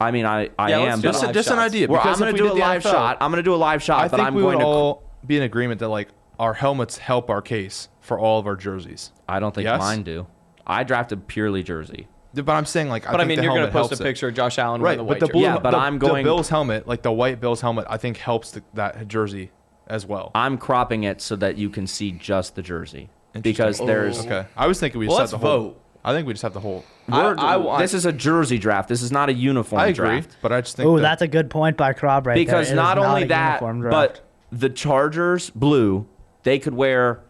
I mean, I Yeah, let's am. do But live Just an shots. idea. Well, I'm because going if to we do a did the live NFL, shot. I'm going to do a live shot, I but think I'm we going would to. all be in agreement that like our helmets help our case for all of our jerseys. I don't think Yes? mine do. I drafted purely jersey. But I'm saying like, But I think mean, the you're going to helmet post a helps it. picture of Josh Allen right? wearing the But white the blue, jersey. Yeah, but the, I'm going- the Bills helmet, like the white Bills helmet, I think helps that jersey as well. I'm cropping it so that you can see just the jersey because there's. Okay, I was thinking we Well, just have let's the whole. vote. I think we just have the whole. I want- This is a jersey draft. This is not a uniform I agree, draft. but I just think. Oh, that- that's a good point by Crob right there. Because It is not only a that, uniform draft. but the Chargers blue, they could wear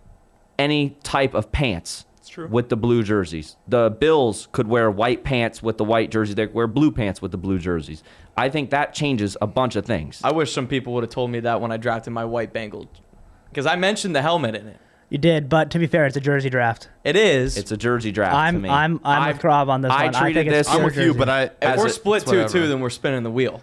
any type of pants true. with the blue jerseys. The Bills could wear white pants with the white jersey. They could wear blue pants with the blue jerseys. I think that changes a bunch of things. I wish some people would have told me that when I drafted my white Bengal, because I mentioned the helmet in it. you did, but to be fair, it's a jersey draft. It is. It's a jersey draft to I'm me. with Crob on this I one. treated think it's this- pure I'm with you, jersey. but I. if as we're it- split it's whatever. 2-2, then we're spinning the wheel.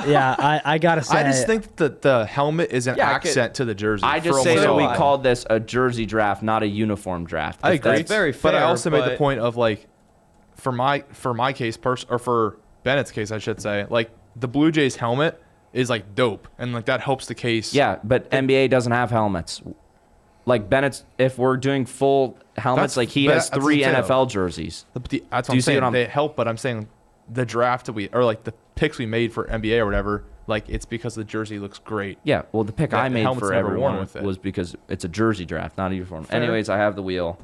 yeah, I gotta say, I just think that the helmet is an Yeah, I could- accent to the jersey. I just for say almost that all we of them. called this a jersey draft, not a uniform draft. I If agree. that's- very but I fair, also made the but- point of like, for my case, or for Bennett's case, I should say, like the Blue Jays helmet is like dope, and like that helps the case. Yeah, but NBA doesn't have helmets. Like Bennett's, if we're doing full helmets, That's- like he but has that's 3 the thing, NFL jerseys. That's Do what you I'm see saying. what I'm- They help, but I'm saying the draft that or like the picks we made for NBA or whatever, like it's because the jersey looks great. Yeah, well, the pick The I made helmet's for never worn everyone with it. was because it's a jersey draft, not a uniform. Fair. Anyways, I have the wheel.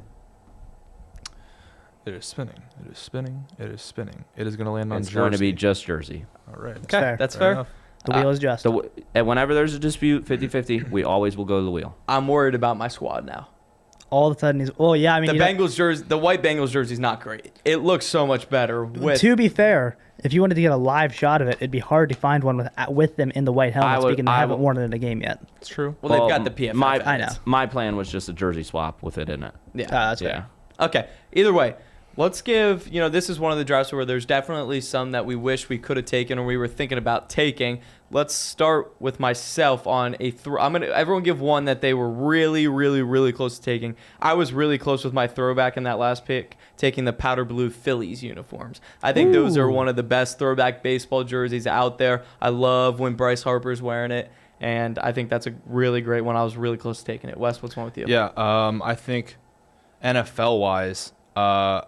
It is spinning. It is spinning. It is spinning. It is going to land on It's jersey. going to be just jersey. All right. Okay, fair. that's Fair fair. enough. the wheel is just. And whenever there's a dispute, 50-50, we always will go to the wheel. I'm worried about my squad now. All of a sudden, he's. Oh yeah, I mean, The you know, Bengals jersey, the white Bengals jersey is not great. It looks so much better with. to be fair, if you wanted to get a live shot of it, it'd be hard to find one with them in the white helmets. Because they haven't worn it in a game yet. It's true. Well, they've got the PFF. My, I know. My plan was just a jersey swap with it in it. Yeah. That's Yeah. Okay. Either way, let's give, this is one of the drafts where there's definitely some that we wish we could have taken or we were thinking about taking. Let's start with myself on everyone give one that they were really, really, really close to taking. I was really close with my throwback in that last pick, taking the powder blue Phillies uniforms. I think those are one of the best throwback baseball jerseys out there. I love when Bryce Harper's wearing it, and I think that's a really great one. I was really close to taking it. Wes, what's wrong with you? Yeah, I think NFL-wise, I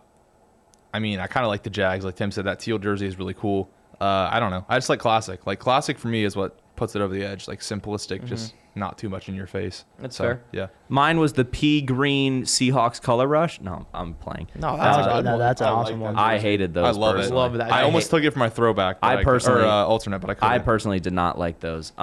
kind of like the Jags. Like Tim said, that teal jersey is really cool. I don't know. I just like classic. Like classic for me is what puts it over the edge. Like simplistic, just not too much in your face. That's fair. Yeah. Mine was the pea green Seahawks color rush. No, I'm playing. No, that's a good one. That's an I awesome like one. I hated those. I love personally. Love that. I almost took it for my throwback. I personally- alternate, but I couldn't. I personally did not like those.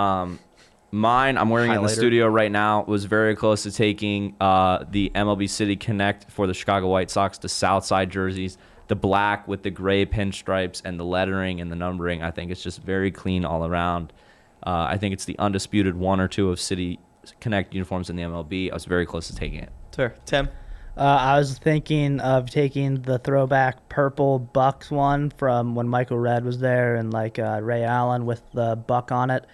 Mine, I'm wearing it in the Highlighter. studio right now, was very close to taking the MLB City Connect for the Chicago White Sox, the Southside jerseys, the black with the gray pinstripes and the lettering and the numbering. I think it's just very clean all around. I think it's the undisputed one or two of City Connect uniforms in the MLB. I was very close to taking it. Fair. Tim? I was thinking of taking the throwback purple Bucks one from when Michael Redd was there and Ray Allen with the buck on it.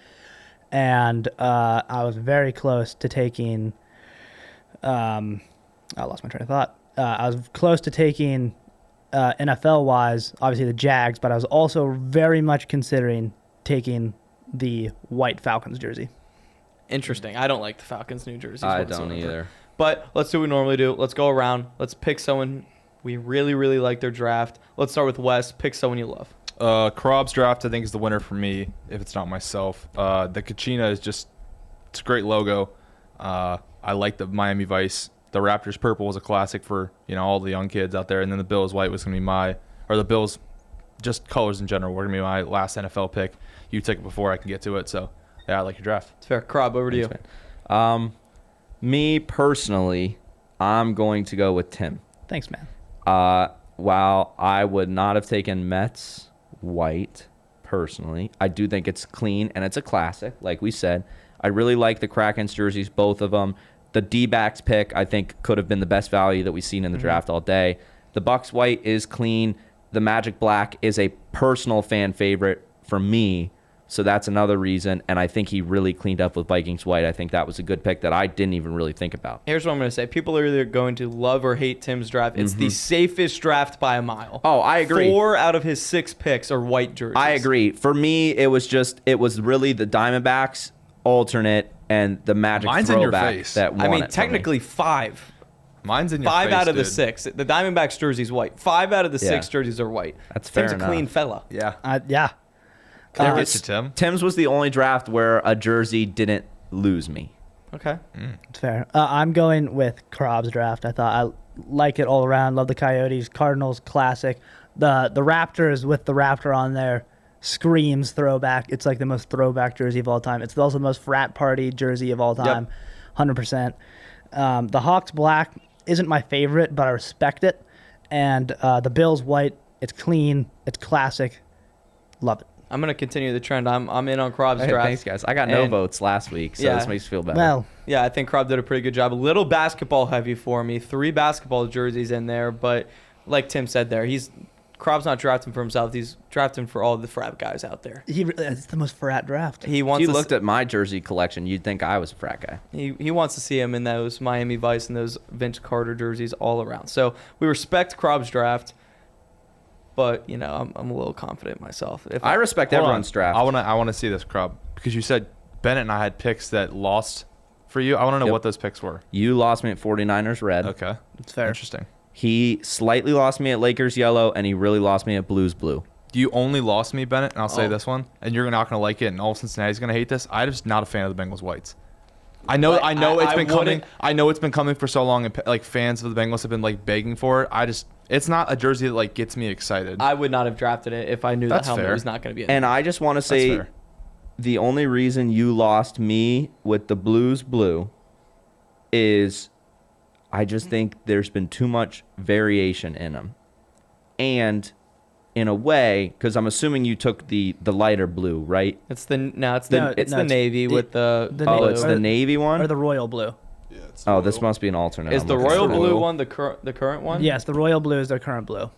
And I was very close to taking I lost my train of thought. I was close to taking NFL-wise, obviously the Jags, but I was also very much considering taking the white Falcons jersey. Interesting. I don't like the Falcons' new jerseys. I whatsoever. don't either. But let's do what we normally do. Let's go around. Let's pick someone we really, really like their draft. Let's start with Wes. Pick someone you love. Krob's draft, I think, is the winner for me, if it's not myself. The Kachina is just, it's a great logo. I like the Miami Vice. The Raptors purple was a classic for, all the young kids out there. And then the Bills white was going to be the Bills, just colors in general, were going to be my last NFL pick. You took it before I can get to it. So, yeah, I like your draft. It's fair. Krob, over to you. Man. Me personally, I'm going to go with Tim. Thanks, man. While I would not have taken Mets white personally, I do think it's clean and it's a classic, like we said. I really like the Kraken's jerseys, both of them. The D-backs pick, I think, could have been the best value that we've seen in the draft all day. The Bucks white is clean. The Magic black is a personal fan favorite for me, so that's another reason. And I think he really cleaned up with Vikings white. I think that was a good pick that I didn't even really think about. Here's what I'm going to say. People are either going to love or hate Tim's draft. It's the safest draft by a mile. Oh, I agree. 4 out of his 6 picks are white jerseys. I agree. For me, it was really the Diamondbacks alternate and the Magic Mine's in your throwback face. that won it for me. Technically 5. Mine's in your 5 face, out of the dude. 6. The Diamondbacks jersey's white. 5 out of the 6 jerseys are white. That's fair Tim's a enough. clean fella. Yeah. Yeah. There gets you, Tim. Tim's was the only draft where a jersey didn't lose me. Okay. It's fair. I'm going with Krob's draft. I thought I like it all around. Love the Coyotes. Cardinals, classic. The Raptors with the Raptor on there screams throwback. It's like the most throwback jersey of all time. It's also the most frat party jersey of all time. 100%. The Hawks black isn't my favorite, but I respect it. And the Bills white, it's clean. It's classic. Love it. I'm going to continue the trend. I'm in on Krob's Hey, draft. thanks, guys. I got no And- votes last week, so Yeah. this makes me feel better. Well, Yeah, I think Krob did a pretty good job. A little basketball heavy for me. 3 basketball jerseys in there, but like Tim said there, Krob's not drafting for himself. He's drafting for all the frat guys out there. it's the most frat draft. He if wants you to looked at my jersey collection, you'd think I was a frat guy. he wants to see him in those Miami Vice and those Vince Carter jerseys all around. So we respect Krob's draft, but I'm a little confident myself. I respect Hold on. everyone's draft. I want to see this, Krob, because you said Bennett and I had picks that lost for you. I want to know Yep. what those picks were. You lost me at 49ers red. Okay. It's fair. Interesting. He slightly lost me at Lakers yellow, and he really lost me at Blues blue. You only lost me, Bennett, and I'll say Oh. this one, and you're not going to like it, and all of Cincinnati's going to hate this. I'm just not a fan of the Bengals whites. I know it's been coming. wouldn't- I know it's been coming for so long, and fans of the Bengals have been begging for it. It's not a jersey that gets me excited. I would not have drafted it if I knew That's the helmet fair. was not going to be in And I just want to That's say fair. the only reason you lost me with the Blues blue is I just think there's been too much variation in them. And in a way, because I'm assuming you took the lighter blue, right? It's the No, navy with the the Oh, blue. it's the navy one? Or the royal blue. Yeah, it's Oh, this must be an alternate. Is I'm the looking royal for. blue one the current one? Yes, the royal blue is their current blue.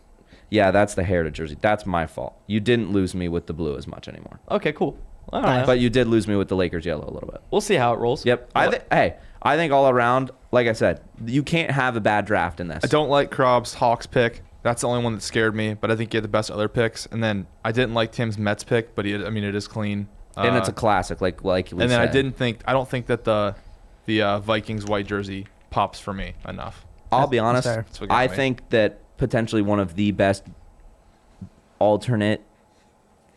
Yeah, that's the Heritage jersey. That's my fault. You didn't lose me with the blue as much anymore. Okay, cool. All right. But you did lose me with the Lakers yellow a little bit. We'll see how it rolls. Yep. I think all around, like I said, you can't have a bad draft in this. I don't like Krob's Hawks pick. That's the only one that scared me, but I think he had the best other picks. And then I didn't like Tim's Mets pick, but it is clean. And it's a classic, like we And then said. I don't think that the Vikings white jersey pops for me enough. I'll be honest. fair. That's what got I me. think that potentially one of the best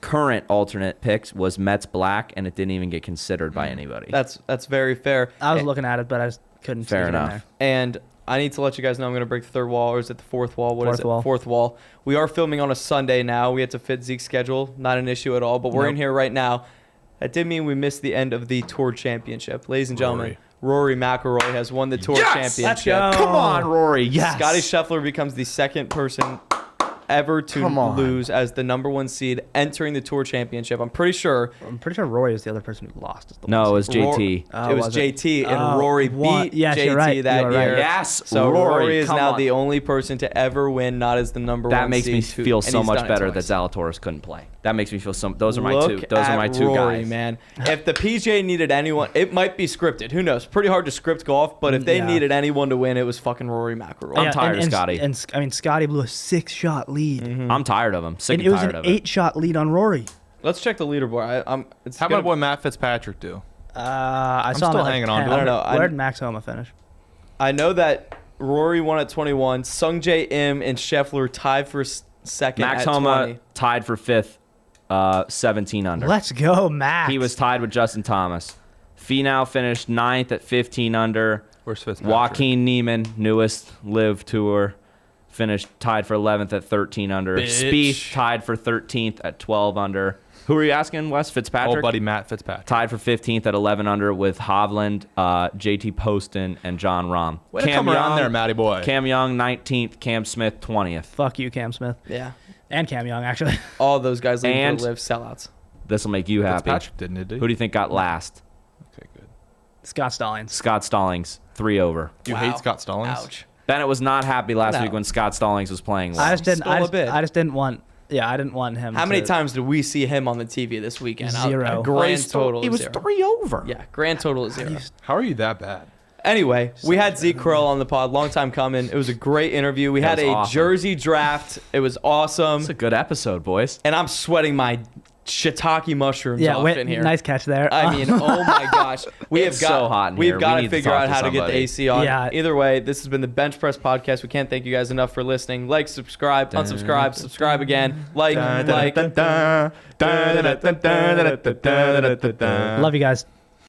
current alternate picks was Mets black, and it didn't even get considered by anybody. That's very fair. I was looking at it, but I just couldn't Fair see it in enough. there. And I need to let you guys know I'm going to break the third wall, or is it the fourth wall? What is Fourth it? wall. Fourth wall. We are filming on a Sunday now. We had to fit Zeke's schedule. Not an issue at all, but we're in here right now. That did mean we missed the end of the Tour Championship. Ladies and gentlemen, Rory McIlroy has won the Tour Championship. Let's go. Come on, Rory. Yes. Scotty Scheffler becomes the second person ever to Come on. lose as the number one seed entering the Tour Championship. I'm pretty sure I'm pretty sure Rory is the other person who lost. No, it was Ro- JT. Oh, it was was it? JT, and Oh, Rory one- beat yes, JT you're right. that You are right. year. Yes, So Rory is come now on. the only person to ever win, not as the number one That makes me seed, feel and so he's much done it better twice. that Zalatoris couldn't play. That makes me feel some. Those are my Look two. Those are my at two Rory, guys. man. If the PGA needed anyone, it might be scripted. Who knows? Pretty hard to script golf, but if they Yeah. needed anyone to win, it was fucking Rory McIlroy. I'm tired of and, Scotty. And I mean, Scotty blew a 6-shot lead, I'm tired of him. Sick and and, it was tired an of it. 8-shot lead on Rory. Let's check the leaderboard. It's How gonna- about boy Matt Fitzpatrick do? I saw him still at like hanging on 10. to it. I don't know. Where did Max Homa finish? I know that Rory won at 21. Sung J M and Scheffler tied for second Max at Homa 20. tied for fifth, 17 under. Let's go, Max. He was tied with Justin Thomas. Finau finished ninth at 15 under. Where's Fitzpatrick? Joaquin Neiman, newest Live Tour, finished tied for 11th at 13 under. Bitch. Spieth tied for 13th at 12 under. Who are you asking, Wes? Fitzpatrick? Old buddy Matt Fitzpatrick. Tied for 15th at 11 under with Hovland, JT Poston, and John Rahm. Way to come around there, Matty boy. Cam Young, 19th. Cam Smith, 20th. Fuck you, Cam Smith. Yeah. And Cam Young, actually. All those guys leaving And- for Live sellouts. This will make you happy. Fitzpatrick didn't it? Who do you think got last? Okay, good. Scott Stallings. Scott Stallings, 3 over. You Wow. hate Scott Stallings? Ouch. Bennett was not happy last No. week when Scott Stallings was playing well. I just didn't. Stole a bit. I just didn't want. Yeah, I didn't want him. How many to- times did we see him on the TV this weekend? Zero. A grand total He of was zero. 3 over. Yeah, grand total is zero. How are you that bad? Anyway, we had Zeke Correll on the pod. Long time coming. It was a great interview. We That had was a awesome. jersey draft. It was awesome. It's a good episode, boys. And I'm sweating my shiitake mushrooms Yeah, off wait, in here. nice catch there. I mean, oh my gosh. We It's have got so hot in we've here. got We to need to figure talk out to how to get the somebody. AC on. Yeah. Either way, this has been the Bench Press Podcast. We can't thank you guys enough for listening. Like, subscribe, unsubscribe, subscribe again. Like. Love you guys.